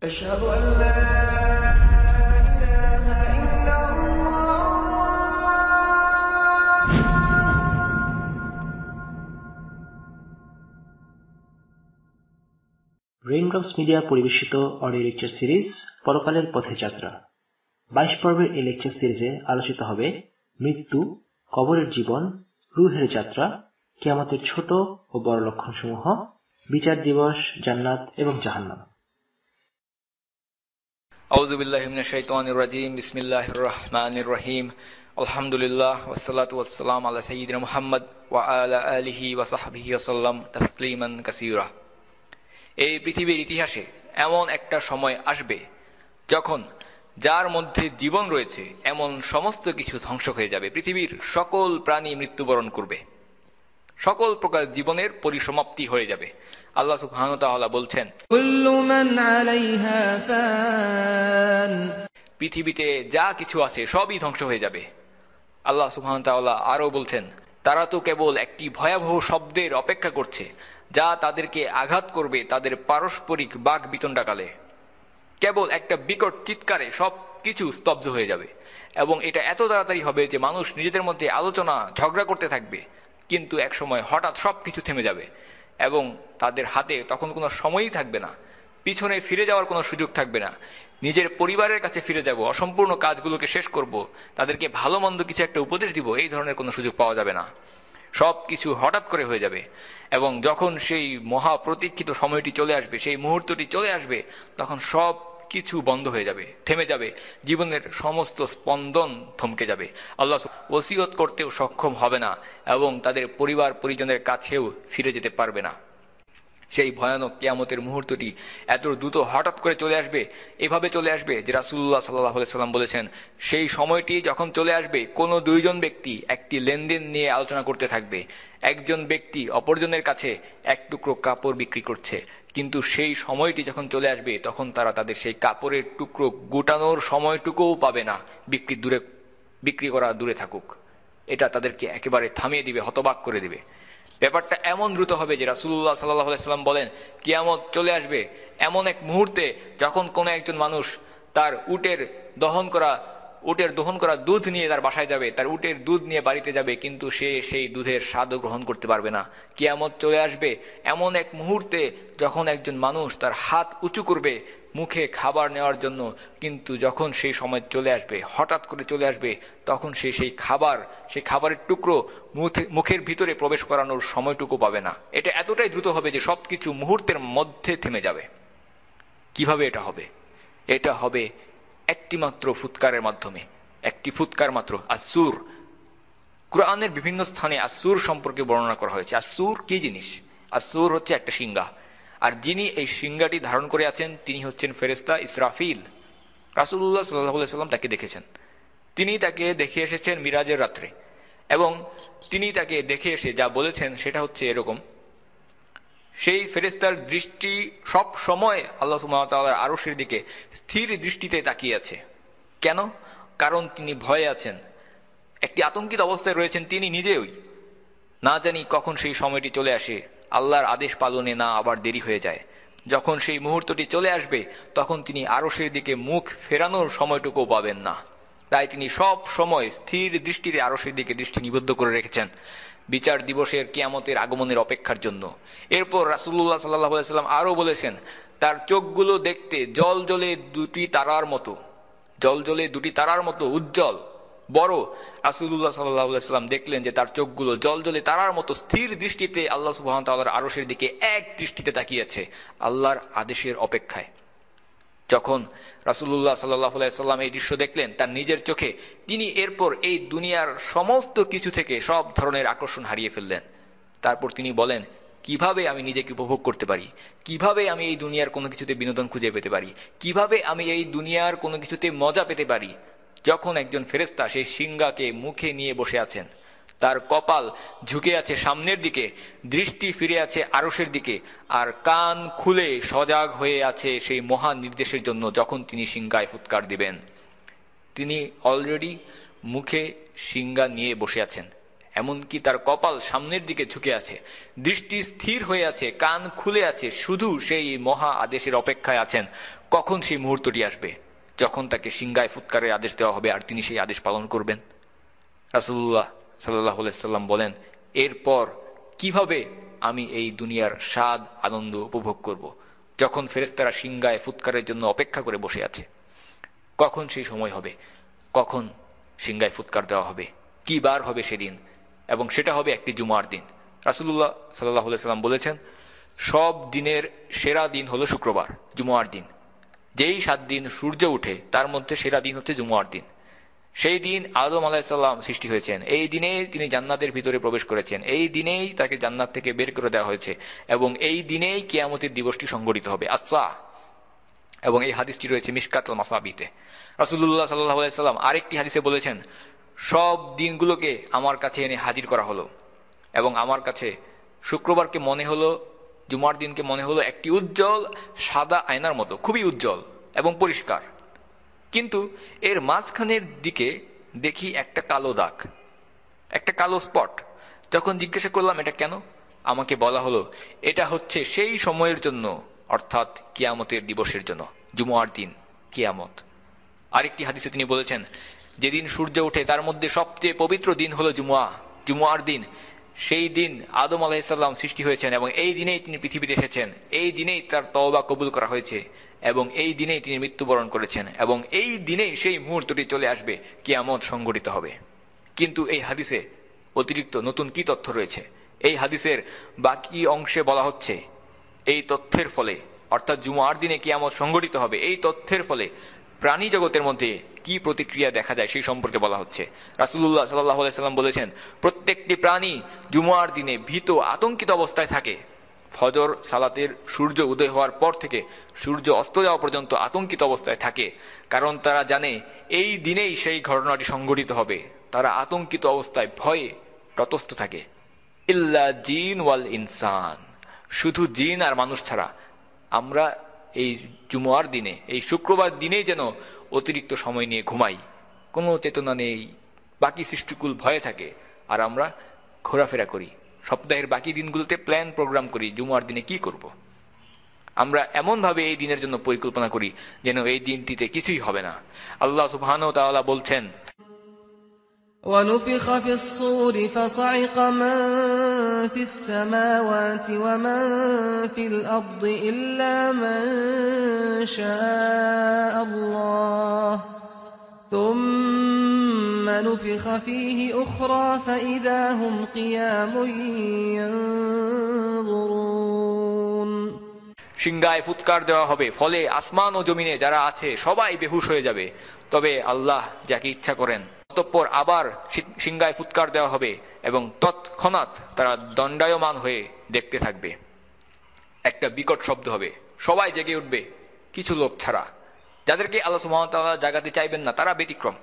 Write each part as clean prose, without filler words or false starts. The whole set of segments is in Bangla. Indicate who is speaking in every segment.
Speaker 1: أشهد أن لا إله إلا
Speaker 2: রেইনড্রপস মিডিয়া পরিবেশিত অডিও লেকচার সিরিজ পরকালের পথে যাত্রা 22 পর্বের এই লেকচার সিরিজে আলোচিত হবে মৃত্যু, কবরের জীবন, রূহের যাত্রা, কিয়ামতের ছোট ও বড় লক্ষণসমূহ, বিচার দিবস, জান্নাত এবং জাহান্নাম।
Speaker 3: আউযু বিল্লাহি মিনাশ শাইতানির রাজীম। বিসমিল্লাহির রহমানির রহিম। আলহামদুলিল্লাহ ওয়াসসালাতু ওয়াসসালামু আলা সাইয়্যিদিনা মুহাম্মদ ওয়া আলা আলিহি ওয়া সাহবিহি ওয়াসাল্লাম তাসলিমান কাসীরা। এই পৃথিবীর ইতিহাসে এমন একটা সময় আসবে যখন যার মধ্যে জীবন রয়েছে এমন সমস্ত কিছু ধ্বংস হয়ে যাবে। পৃথিবীর সকল প্রাণী মৃত্যুবরণ করবে, সকল প্রকার জীবনের পরিসমাপ্তি হয়ে যাবে। আল্লাহ সুবহানাহু ওয়া তাআলা বলছেন,
Speaker 1: কুল্লু মান আলাইহা ফান,
Speaker 3: পৃথিবীতে যা কিছু আছে সবই ধ্বংস হয়ে যাবে। আল্লাহ সুবহানাহু ওয়া তাআলা আরো বলছেন, তারা তো কেবল একটি ভয়াবহ শব্দের অপেক্ষা করছে যা তাদেরকে আঘাত করবে তাদের পারস্পরিক বাক বিতণ্ডাকালে। কেবল একটা বিকট চিৎকারে সব কিছু স্তব্ধ হয়ে যাবে এবং এটা এত তাড়াতাড়ি হবে যে মানুষ নিজেদের মধ্যে আলোচনা ঝগড়া করতে থাকবে, কিন্তু একসময় হঠাৎ সব কিছু থেমে যাবে এবং তাদের হাতে তখন কোনো সময়ই থাকবে না, পিছনে ফিরে যাওয়ার কোনো সুযোগ থাকবে না। নিজের পরিবারের কাছে ফিরে যাব, অসম্পূর্ণ কাজগুলোকে শেষ করব, তাদেরকে ভালো মন্দ কিছু একটা উপদেশ দিব, এই ধরনের কোনো সুযোগ পাওয়া যাবে না। সব কিছু হঠাৎ করে হয়ে যাবে এবং যখন সেই মহা প্রতীক্ষিত সময়টি চলে আসবে, সেই মুহূর্তটি চলে আসবে, তখন সব কিছু বন্ধ হয়ে যাবে, থেমে যাবে, জীবনের সমস্ত স্পন্দন থমকে যাবে। আল্লাহ ওসিয়ত করতেও সক্ষম হবে না এবং তাদের পরিবার পরিজনের কাছেও ফিরে যেতে পারবে না। সেই ভয়ানক কিয়ামতের মুহূর্তটি এত দ্রুত হঠাৎ করে চলে আসবে, এভাবে চলে আসবে যে রাসূলুল্লাহ সাল্লাল্লাহু আলাইহি সাল্লাম বলেছেন, সেই সময়টি যখন চলে আসবে কোনো দুইজন ব্যক্তি একটি লেনদেন নিয়ে আলোচনা করতে থাকবে। একজন ব্যক্তি অপরজনের কাছে এক টুকরো কাপড় বিক্রি করছে, কিন্তু সেই সময়টি যখন চলে আসবে তখন তারা তাদের সেই কাপড়ের টুকরো গোটানোর সময়টুকুও পাবে না। বিক্রি করা দূরে থাকুক, এটা তাদেরকে একেবারে থামিয়ে দিবে, হতবাক করে দিবে। ব্যাপারটা এমন দ্রুত হবে যে রাসূলুল্লাহ সাল্লাল্লাহু আলাইহি সাল্লাম বলেন, কিয়ামত চলে আসবে এমন এক মুহূর্তে যখন কোনো একজন মানুষ তার উটের দহন করা দুধ নিয়ে তার বাসায় যাবে, তার উটের দুধ নিয়ে বাড়িতে যাবে, কিন্তু সে সেই দুধের স্বাদও গ্রহণ করতে পারবে না। কিয়ামত চলে আসবে এমন এক মুহূর্তে যখন একজন মানুষ তার হাত উঁচু করবে মুখে খাবার নেওয়ার জন্য, কিন্তু যখন সেই সময় চলে আসবে, হঠাৎ করে চলে আসবে, তখন সেই খাবারের টুকরো মুখের ভিতরে প্রবেশ করানোর সময়টুকু পাবে না। এটা এতটাই দ্রুত হবে যে সবকিছু মুহূর্তের মধ্যে থেমে যাবে। কিভাবে এটা হবে? এটা হবে একটি মাত্র ফুৎকারের মাধ্যমে, একটি ফুৎকার মাত্র, আসুর। কুরআনের বিভিন্ন স্থানে আসুর সম্পর্কে বর্ণনা করা হয়েছে। আসুর কি জিনিস? আসুর হচ্ছে একটা সিংহা, আর যিনি এই সিংহাটি ধারণ করে আছেন তিনি হচ্ছেন ফেরেশতা ইসরাফিল। রাসূলুল্লাহ সাল্লাল্লাহু আলাইহি সাল্লাম তাকে দেখেছেন, তিনি তাকে দেখে এসেছেন মিরাজের রাত্রে, এবং তিনি তাকে দেখে এসে যা বলেছেন সেটা হচ্ছে এরকম, সেই ফেরেশতার দৃষ্টি সব সময় আল্লাহ সুবহানাহু ওয়া তাআলার আরশের দিকে স্থির দৃষ্টিতে তাকিয়ে আছে। কেন? কারণ তিনি ভয়ে আছেন, একটি আতঙ্কিত অবস্থায় রয়েছেন তিনি নিজেই। না জানি কখন সেই সময়টি চলে আসে, আল্লাহর আদেশ পালনে না আবার দেরি হয়ে যায়। যখন সেই মুহূর্তটি চলে আসবে তখন তিনি আরশের দিকে মুখ ফেরানোর সময়টুকু পাবেন না। তাই তিনি সব সময় স্থির দৃষ্টিতে আরশের দিকে দৃষ্টি নিবদ্ধ করে রেখেছেন বিচার দিবসের কিয়ামতের আগমনের অপেক্ষার জন্য। এরপর রাসূলুল্লাহ সাল্লাল্লাহু আলাইহি সাল্লাম আরো বলেছেন, তার চোখগুলো দেখতে জ্বলজ্বলে দুটি তারার মতো উজ্জ্বল, বড়। রাসূলুল্লাহ সাল্লাল্লাহু আলাইহি সাল্লাম দেখলেন যে তার চোখগুলো জ্বলজ্বলে তারার মতো স্থির দৃষ্টিতে আল্লাহ সুবহানাহু ওয়া তাআলার আরশের দিকে এক দৃষ্টিতে তাকিয়ে আছে আল্লাহর আদেশের অপেক্ষায়। যখন রাসূলুল্লাহ সাল্লাল্লাহু আলাইহি সাল্লাম এই দৃশ্য দেখলেন তার নিজের চোখে, তিনি এরপর এই দুনিয়ার সমস্ত কিছু থেকে সব ধরনের আকর্ষণ হারিয়ে ফেললেন। তারপর তিনি বলেন, কিভাবে আমি নিজেকে উপভোগ করতে পারি, কিভাবে আমি এই দুনিয়ার কোনো কিছুতে বিনোদন খুঁজে পেতে পারি, কিভাবে আমি এই দুনিয়ার কোনো কিছুতে মজা পেতে পারি, যখন একজন ফেরেশতা সেই সিংহাকে মুখে নিয়ে বসে আছেন, তার কপাল ঝুঁকে আছে সামনের দিকে, দৃষ্টি ফিরে আছে আরশের দিকে, আর কান খুলে সজাগ হয়ে আছে সেই মহান নির্দেশের জন্য যখন তিনি সিংহায় ফুৎকার দিবেন। তিনি অলরেডি মুখে সিংহা নিয়ে বসে আছেন, এমনকি তার কপাল সামনের দিকে ঝুঁকে আছে, দৃষ্টি স্থির হয়ে আছে, কান খুলে আছে, শুধু সেই মহা আদেশের অপেক্ষায় আছেন কখন সেই মুহূর্তটি আসবে যখন তাকে সিংহায় ফুৎকারের আদেশ দেওয়া হবে আর তিনি সেই আদেশ পালন করবেন। রাসূলুল্লাহ সাল্লাল্লাহু আলাইহি সাল্লাম বলেন, এরপর কিভাবে আমি এই দুনিয়ার স্বাদ আনন্দ উপভোগ করব যখন ফেরেশতারা সিংহায় ফুৎকারের জন্য অপেক্ষা করে বসে আছে। কখন সেই সময় হবে, কখন সিংহায় ফুৎকার দেওয়া হবে, কি বার হবে সেদিন, এবং সেটা হবে একটি জুমার দিন। রাসূলুল্লাহ সাল্লাল্লাহু আলাইহি সাল্লাম বলেছেন, সব দিনের সেরা দিন হলো শুক্রবার, জুমার দিন। যেই 7 দিন সূর্য উঠে তার মধ্যে সেরা দিন হচ্ছে জুমার দিন। সেই দিন আদম আলাইহিস সালাম সৃষ্টি হয়েছেন, এই দিনেই তিনি জান্নাতের ভিতরে প্রবেশ করেছেন, এই দিনেই তাকে জান্নাত থেকে বের করে দেওয়া হয়েছে, এবং এই দিনেই কিয়ামতের দিবসটি সংঘটিত হবে, আসা। এবং এই হাদিসটি রয়েছে মিশকাতুল মাসাবিতে। রাসূলুল্লাহ সাল্লাল্লাহু আলাইহি সাল্লাম আরেকটি হাদিসে বলেছেন, সব দিনগুলোকে আমার কাছে এনে হাজির করা হলো এবং আমার কাছে শুক্রবারকে মনে হলো, জুমার দিনকে মনে হলো একটি উজ্জ্বল সাদা আয়নার মতো, খুবই উজ্জ্বল এবং পরিষ্কার। কিন্তু এর মাঝখানের দিকে দেখি একটা কালো দাগ, একটা কালো স্পট। যখন জিজ্ঞাসা করলাম এটা কেন, আমাকে বলা হলো এটা হচ্ছে সেই সময়ের জন্য, অর্থাৎ কিয়ামতের দিবসের জন্য, জুমার দিন, কিয়ামত। আরেকটি হাদিসে তিনি বলেছেন, যেদিন সূর্য ওঠে তার মধ্যে সবচেয়ে পবিত্র দিন হলো জুমার দিন। সেই দিন আদম আলাইহিস সালাম সৃষ্টি হয়েছেন এবং এই দিনেই তিনি পৃথিবীতে এসেছেন, এই দিনেই তার তওবা কবুল করা হয়েছে এবং এই দিনেই তিনি মৃত্যুবরণ করেছেন এবং এই দিনেই সেই মুহূর্তটি চলে আসবে, কিয়ামত সংঘটিত হবে। কিন্তু এই হাদিসে অতিরিক্ত নতুন কি তথ্য রয়েছে? এই হাদিসের বাকি অংশে বলা হচ্ছে, এই তথ্যের ফলে, অর্থাৎ জুমার দিনে কিয়ামত সংঘটিত হবে, এই তথ্যের ফলে প্রাণী জগতের মধ্যে কি প্রতিক্রিয়া দেখা যায় সেই সম্পর্কে বলা হচ্ছে। রাসূলুল্লাহ সাল্লাল্লাহু আলাইহি সাল্লাম বলেছেন, প্রত্যেকটি প্রাণী জুমার দিনে ভীত আতঙ্কিত অবস্থায় থাকে। ফজর সালাতের সূর্য উদয় হওয়ার পর থেকে সূর্য অস্ত যাওয়া পর্যন্ত আতঙ্কিত অবস্থায় থাকে, কারণ তারা জানে এই দিনেই সেই ঘটনাটি সংঘটিত হবে। তারা আতঙ্কিত অবস্থায় ভয়ে তটস্থ থাকে। ইল্লা জিন ওয়াল ইনসান, শুধু জিন আর মানুষ ছাড়া। আমরা এই জুমার দিনে, এই শুক্রবার দিনেই যেন অতিরিক্ত সময় নিয়ে ঘুমাই, কোনো চেতনা নেই, বাকি সৃষ্টিকুল ভয়ে থাকে, আর আমরা ঘোরাফেরা করি। সপ্তাহের বাকি দিনগুলোতে প্ল্যান প্রোগ্রাম করি, জুমার দিনে কি করব। আমরা এমনভাবে এই দিনের জন্য পরিকল্পনা করি যেন এই দিনটিতে কিছুই হবে না। আল্লাহ সুবহানাহু ওয়া তাআলা বলছেন,
Speaker 1: ونفخ في الصور فصعق من في السماوات ومن في الأرض إلا من شاء الله ثم نفخ فيه أخرى فإذا هم قيام ينظرون।
Speaker 3: সিংহায় ফুৎকার দেওয়া হবে, ফলে আসমান ও জমিনে যারা আছে সবাই বেহুশ হয়ে যাবে, তবে আল্লাহ যাকে ইচ্ছা করেন। অতঃপর আবার সিংহায় ফুৎকার দেওয়া হবে এবং তৎক্ষণাৎ তারা দণ্ডায়মান হয়ে দেখতে থাকবে। একটা বিকট শব্দ হবে, সবাই জেগে উঠবে, কিছু লোক ছাড়া, যাদেরকে আল্লাহ সুবহানাহু ওয়া তাআলা জাগাতে চাইবেন না, তারা ব্যতিক্রম।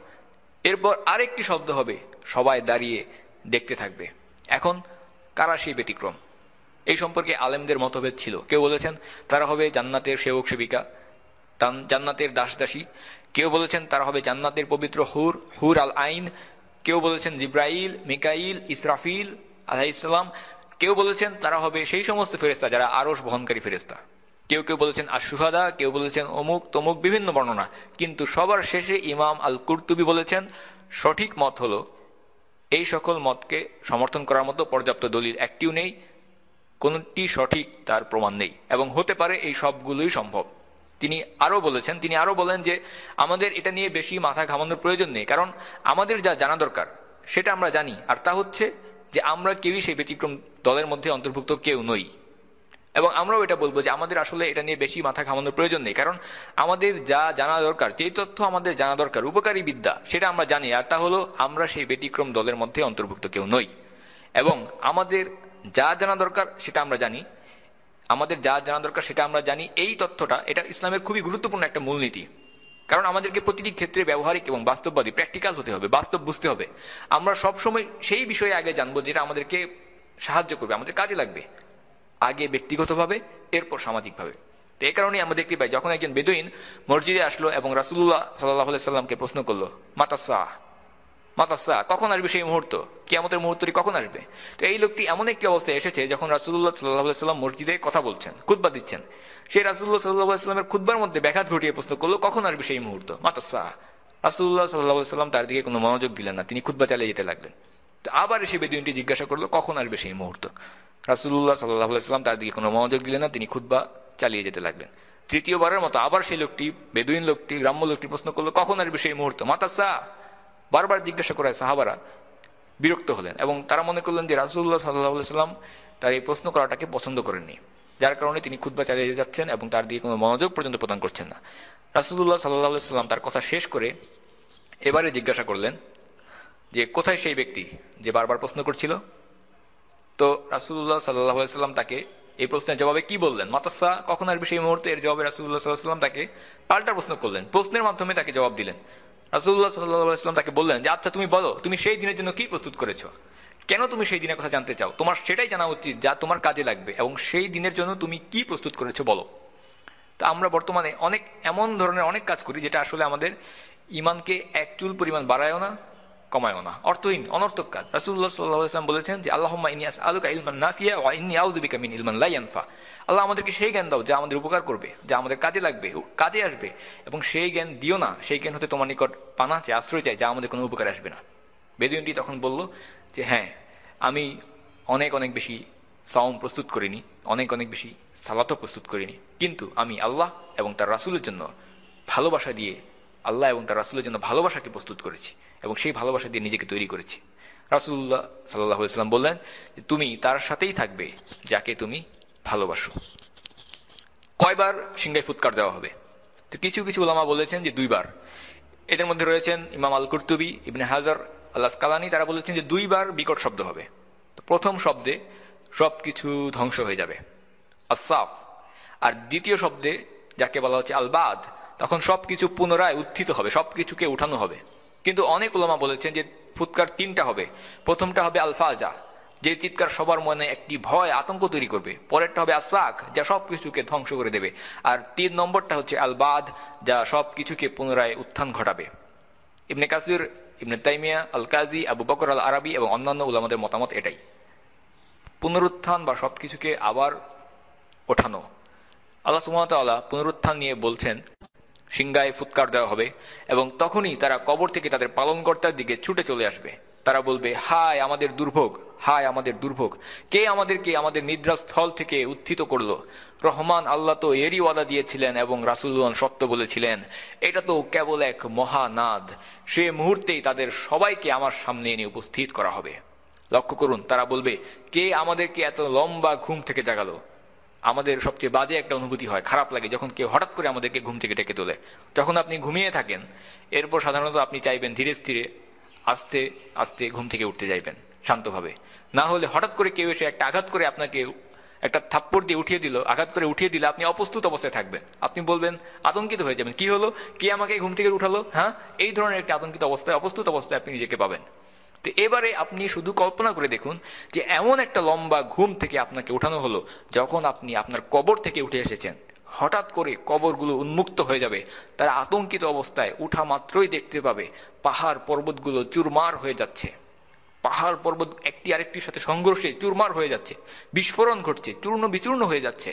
Speaker 3: এরপর আরেকটি শব্দ হবে, সবাই দাঁড়িয়ে দেখতে থাকবে। এখন কারা সেই ব্যতিক্রম? এই সম্পর্কে আলেমদের মতভেদ ছিল। কেউ বলেছেন তারা হবে জান্নাতের সেবক সেবিকা, জান্নাতের দাসদাসী। কেউ বলেছেন তারা হবে জান্নাতের পবিত্র হুর আল আইন। কেউ বলেছেন জিব্রাইল, মিকাইল, ইসরাফিল আলাইহিস সালাম। কেউ বলেছেন তারা হবে সেই সমস্ত ফেরেশতা যারা আরশ বহনকারী ফেরেশতা। কেউ কেউ বলেছেন আশ-শুহাদা, কেউ বলেছেন অমুক তমুক, বিভিন্ন বর্ণনা। কিন্তু সবার শেষে ইমাম আল কুরতুবী বলেছেন, সঠিক মত হলো, এই সকল মতকে সমর্থন করার মতো পর্যাপ্ত দলিল একটিও নেই, কোনটি সঠিক তার প্রমাণ নেই, এবং হতে পারে এই সবগুলোই সম্ভব। তিনি আরো বলেন যে আমাদের এটা নিয়ে বেশি মাথা ঘামানোর প্রয়োজন নেই, কারণ আমাদের যা জানা দরকার সেটা আমরা জানি, আর তা হচ্ছে যে আমরা কেউই সেই ব্যতিক্রম দলের মধ্যে অন্তর্ভুক্ত কেউ নই। এবং আমরাও এটা বলবো যে আমাদের আসলে এটা নিয়ে বেশি মাথা ঘামানোর প্রয়োজন নেই, কারণ আমাদের যা জানা দরকার, যে তথ্য আমাদের জানা দরকার, উপকারী বিদ্যা, সেটা আমরা জানি, আর তা হলো আমরা সেই ব্যতিক্রম দলের মধ্যে অন্তর্ভুক্ত কেউ নই। এবং আমাদের যা জানা দরকার সেটা আমরা জানি, এই তথ্যটা, এটা ইসলামের খুবই গুরুত্বপূর্ণ একটা মূলনীতি। কারণ আমাদেরকে প্রতিটি ক্ষেত্রে ব্যবহারিক এবং বাস্তববাদী, প্র্যাকটিক্যাল হতে হবে, বাস্তব বুঝতে হবে। আমরা সবসময় সেই বিষয়ে আগে জানবো যেটা আমাদেরকে সাহায্য করবে, আমাদের কাজে লাগবে, আগে ব্যক্তিগতভাবে, এরপর সামাজিকভাবে। তো এই কারণে আমরা দেখতে পাই, যখন একজন বেদুইন মসজিদে আসলো এবং রাসূলুল্লাহ সাল্লাল্লাহু আলাইহি সাল্লামকে প্রশ্ন করলো, মাতাসা, মাতাসা, কখন আসবে সেই মুহূর্ত, কিয়ামতের মুহূর্তটি কখন আসবে? তো এই লোকটি এমন একটি অবস্থায় এসেছে যখন রাসূলুল্লাহ সাল্লাল্লাহু আলাইহি ওয়াসাল্লাম মসজিদে কথা বলছেন, খুতবা দিচ্ছেন। সেই রাসূলুল্লাহ সাল্লাল্লাহু আলাইহি ওয়াসাল্লামের খুতবার মধ্যে ব্যাঘাত ঘটিয়ে প্রশ্ন করলো, কখন আসবে সেই মুহূর্ত, মাতাসা। রাসূলুল্লাহ সাল্লাল্লাহু আলাইহি ওয়াসাল্লাম তার দিকে কোনো মনোযোগ দিলেন না, তিনি খুতবা চালিয়ে যেতে লাগলেন। তো আবার এসে বেদুইনটি জিজ্ঞাসা করলো, কখন আসবে সেই মুহূর্ত? রাসূলুল্লাহ সাল্লাল্লাহু আলাইহি ওয়াসাল্লাম তার দিকে কোনো মনোযোগ দিলেন না, তিনি খুতবা চালিয়ে যেতে লাগলেন। তৃতীয়বারের মতো আবার সেই লোকটি, বেদুইন লোকটি, গ্রাম্য লোকটি প্রশ্ন করলো, কখন আসবে সেই মুহূর্ত, মাতাসা। বারবার জিজ্ঞাসা করায় সাহাবারা বিরক্ত হলেন এবং তারা মনে করলেন যে রাসূলুল্লাহ সাল্লাল্লাহু আলাইহি ওয়াসাল্লাম তার এই প্রশ্ন করাটাকে পছন্দ করেননি, যার কারণে তিনি খুতবা চালিয়ে যাচ্ছেন এবং তার দিকে কোনো মনোযোগ পর্যন্ত প্রদান করছেন না। রাসূলুল্লাহ সাল্লাল্লাহু আলাইহি ওয়াসাল্লাম তার কথা শেষ করে এবারে জিজ্ঞাসা করলেন যে কোথায় সেই ব্যক্তি যে বারবার প্রশ্ন করছিল? তো রাসূলুল্লাহ সাল্লাল্লাহু আলাইহি ওয়াসাল্লাম তাকে এই প্রশ্নের জবাবে কি বললেন, মাতাসা, কখন আসবে সেই মুহূর্তে? এর জবাবে রাসূলুল্লাহ সাল্লাল্লাহু আলাইহি ওয়াসাল্লাম তাকে পাল্টা প্রশ্ন করলেন, প্রশ্নের মাধ্যমে তাকে জবাব দিলেন। রাসূলুল্লাহ সাল্লাল্লাহু আলাইহি ওয়াসাল্লাম তাকে বললেন যে আচ্ছা তুমি বলো, তুমি সেই দিনের জন্য কি প্রস্তুত করেছো, কেন তুমি সেই দিনের কথা জানতে চাও? তোমার সেটাই জানা উচিত যা তোমার কাজে লাগবে, এবং সেই দিনের জন্য তুমি কি প্রস্তুত করেছো বলো। তা আমরা বর্তমানে অনেক এমন ধরনের অনেক কাজ করি যেটা আসলে আমাদের ঈমানকে এক চুল পরিমাণ বাড়ায়ও না কমায়ও না, অর্থহীন অনর্থক কাজ। রাসূলুল্লাহ সাল্লাল্লাহু আলাইহি ওয়াসাল্লাম বলেছেন যে আল্লাহুম্মা ইন্নী আসআলুকা ইলমান নাফিয়া ওয়া ইন্নী আউযু বিকা মিন ইলমান লা ইয়ানফা। আল্লাহ আমাদেরকে সেই জ্ঞান দাও যা আমাদের উপকার করবে, যা আমাদের কাজে লাগবে, কাজে আসবে, এবং সেই জ্ঞান দিও না, সেই জ্ঞান হতে তোমার নিকট পানা চাই, আশ্রয় চাই, যা আমাদের কোনো উপকার আসবে না। বেদুইনটি তখন বলল যে হ্যাঁ, আমি অনেক অনেক বেশি সাওম প্রস্তুত করিনি, অনেক অনেক বেশি সালাতও প্রস্তুত করিনি, কিন্তু আমি আল্লাহ এবং তার রাসূলের জন্য ভালোবাসা দিয়ে, আল্লাহ এবং তার রাসূলের জন্য ভালোবাসাকে প্রস্তুত করেছি এবং সেই ভালোবাসা দিয়ে নিজেকে তৈরি করেছি। রাসূলুল্লাহ সাল্লাল্লাহু আলাইহি ওয়াসাল্লাম বললেন যে তুমি তার সাথেই থাকবে যাকে তুমি ভালোবাসো। কয়বার সিংহায় ফুৎকার দেওয়া হবে? তো কিছু কিছু উলামা বলেছেন যে 2 বার। এদের মধ্যে রয়েছেন ইমাম আল কুরতুবী, ইবনে হাজার, আল আসকালানী, তারা বলেছেন যে 2 বার বিকট শব্দ হবে। তো প্রথম শব্দে সবকিছু ধ্বংস হয়ে যাবে, আসসাফ, আর দ্বিতীয় শব্দে যাকে বলা হচ্ছে আল বাদ, তখন সবকিছু পুনরায় উত্থিত হবে, সবকিছুকে উঠানো হবে। কিন্তু অনেক উলামা বলেছেন যে ফুৎকার 3টা হবে। প্রথমটা হবে আল ফাজা, যে চিৎকার সবার মনে একটি ভয় আতঙ্ক তৈরি করবে। পরেরটা হবে আসাক, যা সবকিছুকে ধ্বংস করে দেবে। আর 3 নম্বরটা হচ্ছে আল বাদ, যা সবকিছুকে পুনরায় উত্থান ঘটাবে। ইবনে কাসির, ইবনে তাইমিয়া, আল কাজী, আবু বকর আল আরাবী এবং অন্যান্য উলামাদের মতামত এটাই, পুনরুত্থান বা সবকিছুকে আবার ওঠানো। আল্লাহ সুবহানাহু ওয়া তাআলা পুনরুত্থান নিয়ে বলছেন সিংহায় ফুৎকার দেওয়া হবে এবং তখনই তারা কবর থেকে তাদের পালনকর্তার দিকে ছুটে চলে আসবে। তারা বলবে, হায় আমাদের দুর্ভোগ, হায় আমাদের দুর্ভোগ, কে আমাদেরকে আমাদের নিদ্রাস্থল থেকে উত্থিত করলো? রহমান আল্লাহ তো এরই ওয়াদা দিয়েছিলেন এবং রাসূলগণ সত্য বলেছিলেন, এটা তো কেবল এক মহানাদ। সে মুহূর্তেই তাদের সবাইকে আমার সামনে এনে উপস্থিত করা হবে। লক্ষ্য করুন, তারা বলবে, কে আমাদেরকে এত লম্বা ঘুম থেকে জাগালো? আমাদের সবচেয়ে বাজে একটা অনুভূতি হয়, খারাপ লাগে যখন কেউ হঠাৎ করে আমাদেরকে ঘুম থেকে ডেকে তোলে। যখন আপনি ঘুমিয়ে থাকেন, এরপর সাধারণত আপনি চাইবেন ধীরে স্থিরে আস্তে আস্তে ঘুম থেকে উঠতে যাইবেন শান্তভাবে। না হলে হঠাৎ করে কেউ এসে একটা আঘাত করে আপনাকে একটা থাপ্পড় দিয়ে উঠিয়ে দিল, আঘাত করে উঠিয়ে দিলে আপনি অপ্রস্তুত অবস্থায় থাকবেন, আপনি বলবেন, আতঙ্কিত হয়ে যাবেন, কি হলো, কে আমাকে ঘুম থেকে উঠালো? হ্যাঁ, এই ধরনের একটা আতঙ্কিত অবস্থায়, অপ্রস্তুত অবস্থায় আপনি নিজেকে পাবেন। তো এবারে আপনি শুধু কল্পনা করে দেখুন যে এমন একটা লম্বা ঘুম থেকে আপনাকে উঠানো হলো যখন আপনি আপনার কবর থেকে উঠে এসেছেন। হঠাৎ করে কবরগুলো উন্মুক্ত হয়ে যাবে, তারা আতঙ্কিত অবস্থায় উঠা মাত্রই দেখতে পাবে পাহাড় পর্বতগুলো চুরমার হয়ে যাচ্ছে, পাহাড় পর্বত একটি আরেকটির সাথে সংঘর্ষে চুরমার হয়ে যাচ্ছে, বিস্ফোরণ ঘটছে, চূর্ণ বিচূর্ণ হয়ে যাচ্ছে,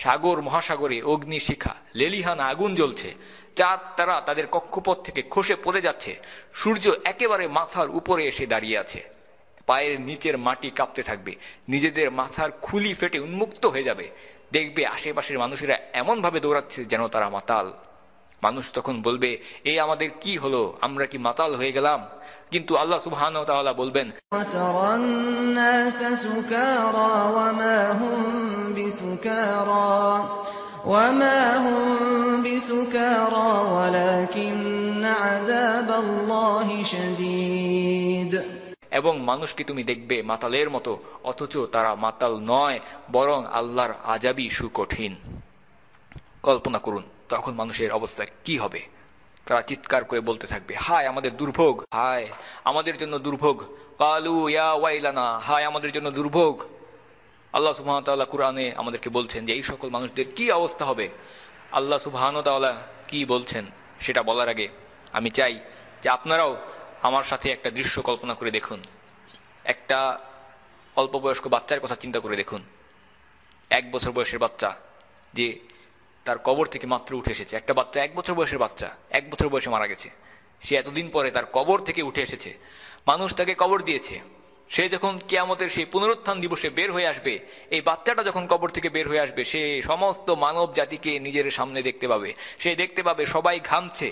Speaker 3: সাগর মহাসাগরে অগ্নিশিখা লেলিহানা আগুন জ্বলছে, চাঁদ তারা তাদের কক্ষপথ থেকে খসে পড়ে যাচ্ছে, সূর্য একেবারে মাথার উপরে এসে দাঁড়িয়ে আছে, পায়ের নিচের মাটি কাঁপতে থাকবে, নিজেদের মাথার খুলি ফেটে উন্মুক্ত হয়ে যাবে। দেখবে আশেপাশের মানুষেরা এমন ভাবে দৌড়াচ্ছে যেন তারা মাতাল। মানুষ তখন বলবে, এই আমাদের কি হলো, আমরা কি মাতাল হয়ে গেলাম? কিন্তু আল্লাহ সুবহানাহু ওয়া তাআলা বলবেন,
Speaker 1: وما هم بسكارى ولكن عذاب الله شديد।
Speaker 3: এবং মানুষকে তুমি দেখবে মাতালের মতো, অথচ তারা মাতাল নয়, বরং আল্লাহর আযাবই সুকঠিন। কল্পনা করুন তখন মানুষের অবস্থা কি হবে। তারা চিৎকার করে বলতে থাকবে, হায় আমাদের দুর্ভোগ, হায় আমাদের জন্য দুর্ভোগ। কালু ইয়া ওয়াইলানা, হায় আমাদের জন্য দুর্ভোগ। আল্লাহ সুবহানাহু ওয়া তাআলা কুরআনে আমাদেরকে বলছেন যে এই সকল মানুষদের কি অবস্থা হবে। আল্লাহ সুবহানাহু ওয়া তাআলা কি বলছেন সেটা বলার আগে আমি চাই যে আপনারাও আমার সাথে একটা দৃশ্য কল্পনা করে দেখুন। একটা অল্প বয়স্ক বাচ্চার কথা চিন্তা করে দেখুন। 1 বছর বয়সের বাচ্চা যে তার কবর থেকে মাত্র উঠে এসেছে। একটা বাচ্চা 1 বছর বয়সের বাচ্চা 1 বছর বয়সে মারা গেছে। সে এতদিন পরে তার কবর থেকে উঠে এসেছে, মানুষ তাকে কবর দিয়েছে। সে যখন কিয়ামতের সেই পুনরুত্থান দিবসে বের হয়ে আসবে, এই বাচ্চাটা যখন কবর থেকে বের হয়ে আসবে, সে সমস্ত মানব জাতিকে নিজের সামনে দেখতে পাবে। সে দেখতে পাবে সবাই ঘামছে,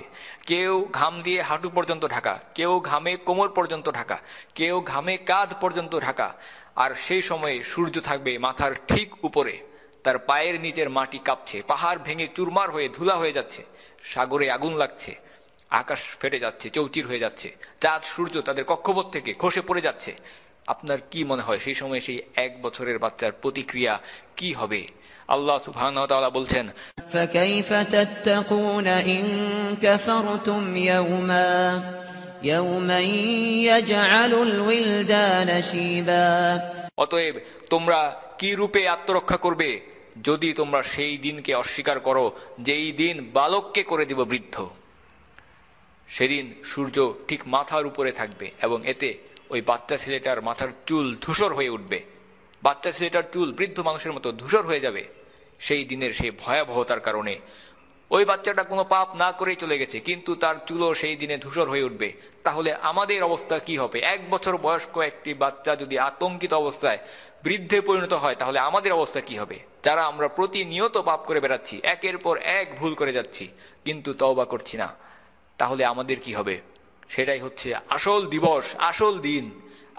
Speaker 3: কেউ ঘাম দিয়ে হাঁটু পর্যন্ত ঢাকা, কেউ ঘামে কোমর পর্যন্ত ঢাকা, কেউ ঘামে কাঁধ পর্যন্ত ঢাকা। আর সেই সময়ে সূর্য থাকবে মাথার ঠিক উপরে, তার পায়ের নিচের মাটি কাঁপছে, পাহাড় ভেঙে চুরমার হয়ে ধুলা হয়ে যাচ্ছে, সাগরে আগুন লাগছে, আকাশ ফেটে যাচ্ছে, চৌচির হয়ে যাচ্ছে, চাঁদ সূর্য তাদের কক্ষপথ থেকে খসে পড়ে যাচ্ছে। আপনার কি মনে হয় সেই সময় সেই 1 বছরের বাচ্চার প্রতিক্রিয়া কি হবে? আল্লাহ সুবহানাহু ওয়া তাআলা বলছেন,
Speaker 4: فكيف تتقون إن كفرتم يوما يجعل الولدان شيبا।
Speaker 3: অতএব তোমরা কি রূপে আত্মরক্ষা করবে যদি তোমরা সেই দিনকে অস্বীকার করো, যেই দিন বালককে করে দিব বৃদ্ধ। সেদিন সূর্য ঠিক মাথার উপরে থাকবে এবং এতে ওই বাচ্চা ছেলেটার মাথার চুল ধূসর হয়ে উঠবে। বাচ্চা ছেলেটার চুল বৃদ্ধ মানুষের মতো ধূসর হয়ে যাবে সেই দিনের সেই ভয়াবহতার কারণে। ওই বাচ্চাটা কোনো পাপ না করেই চলে গেছে, কিন্তু তার চুলও সেই দিনে ধূসর হয়ে উঠবে। তাহলে আমাদের অবস্থা কি হবে? 1 বছর বয়স্ক একটি বাচ্চা যদি আতঙ্কিত অবস্থায় বৃদ্ধে পরিণত হয়, তাহলে আমাদের অবস্থা কি হবে? যারা আমরা প্রতিনিয়ত পাপ করে বেড়াচ্ছি, একের পর এক ভুল করে যাচ্ছি, কিন্তু তওবা করছি না, তাহলে আমাদের কি হবে? সেটাই হচ্ছে আসল দিবস, আসল দিন,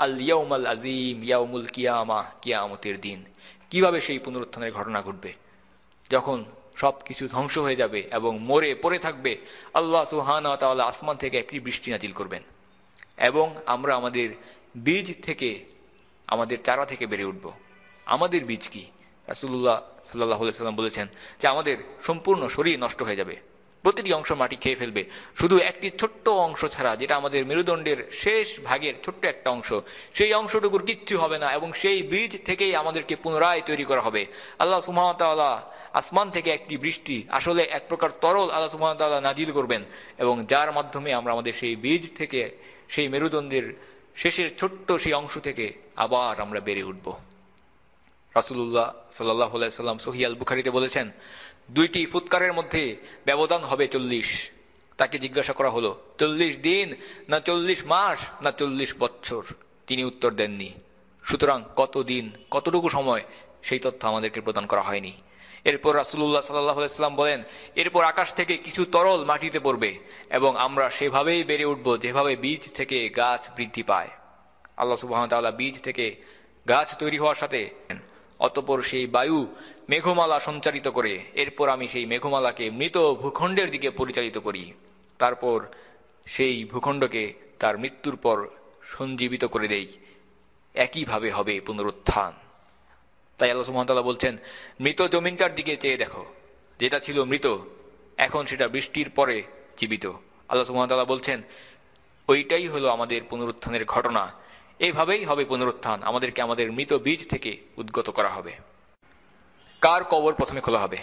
Speaker 3: আল ইয়াউমাল আজিম, ইয়াউমুল কিয়ামাহ, কিয়ামতের দিন। কিভাবে সেই পুনরুত্থানের ঘটনা ঘটবে? যখন সবকিছু ধ্বংস হয়ে যাবে এবং মরে পড়ে থাকবে, আল্লাহ সুবহানাহু ওয়া তাআলা আসমান থেকে একটি বৃষ্টি নাজিল করবেন এবং আমরা আমাদের বীজ থেকে, আমাদের চারা থেকে বেড়ে উঠব। আমাদের বীজ কি? রাসূলুল্লাহ সাল্লাল্লাহু আলাইহি ওয়াসাল্লাম বলেছেন যে আমাদের সম্পূর্ণ শরীর নষ্ট হয়ে যাবে, প্রতিটি অংশ মাটি খেয়ে ফেলবে, শুধু একটি ছোট্ট অংশ ছাড়া, যেটা আমাদের মেরুদণ্ডের শেষ ভাগের ছোট্ট একটা অংশ, সেই অংশটুকুর কিচ্ছু হবে না এবং সেই বীজ থেকেই আমাদেরকে পুনরায় তৈরি করা হবে। আল্লাহ সুবহানাহু ওয়া তাআলা আসমান থেকে একটি বৃষ্টি, আসলে এক প্রকার তরল, আল্লাহ সুবহানাহু ওয়া তাআলা নাজিল করবেন এবং যার মাধ্যমে আমরা আমাদের সেই বীজ থেকে, সেই মেরুদণ্ডের শেষের ছোট্ট সেই অংশ থেকে আবার আমরা বেড়ে উঠব। রাসূলুল্লাহ সাল্লাল্লাহু আলাইহি ওয়াসাল্লাম সহিহ আল বুখারীতে বলেছেন, 2টি ফুৎকারের মধ্যে ব্যবধান হবে 40। তাকে জিজ্ঞাসা করা হলো, 40 দিন না 40 মাস না 40 বছর? তিনি উত্তর দেননি। সুতরাং কত দিন, কতটুকু সময়, সেই তথ্য আমাদেরকে প্রদান করা হয়নি। এরপর রাসূলুল্লাহ সাল্লাল্লাহু আলাইহি ওয়াসাল্লাম বলেন, এরপর আকাশ থেকে কিছু তরল মাটিতে পড়বে এবং আমরা সেভাবেই বেড়ে উঠব যেভাবে বীজ থেকে গাছ বৃদ্ধি পায়। আল্লাহ সুবহানাহু ওয়া তাআলা বীজ থেকে গাছ তৈরি হওয়ার সাথে অতঃপর সেই বায়ু মেঘমালা সঞ্চারিত করে, এরপর আমি সেই মেঘমালাকে মৃত ভূখণ্ডের দিকে পরিচালিত করি, তারপর সেই ভূখণ্ডকে তার মৃত্যুর পর সঞ্জীবিত করে দেই। একইভাবে হবে পুনরুত্থান। তাই আল্লাহ সুবহানাহু ওয়া তাআলা বলছেন, মৃত জমিনটার দিকে চেয়ে দেখো, যেটা ছিল মৃত এখন সেটা বৃষ্টির পরে জীবিত। আল্লাহ সুবহানাহু ওয়া তাআলা বলছেন, ওইটাই হলো আমাদের পুনরুত্থানের ঘটনা। এইভাবেই হবে পুনরুত্থান, আমাদেরকে আমাদের মৃত বীজ থেকে উদ্গত করা হবে। কার কবর প্রথমে খোলা হবে?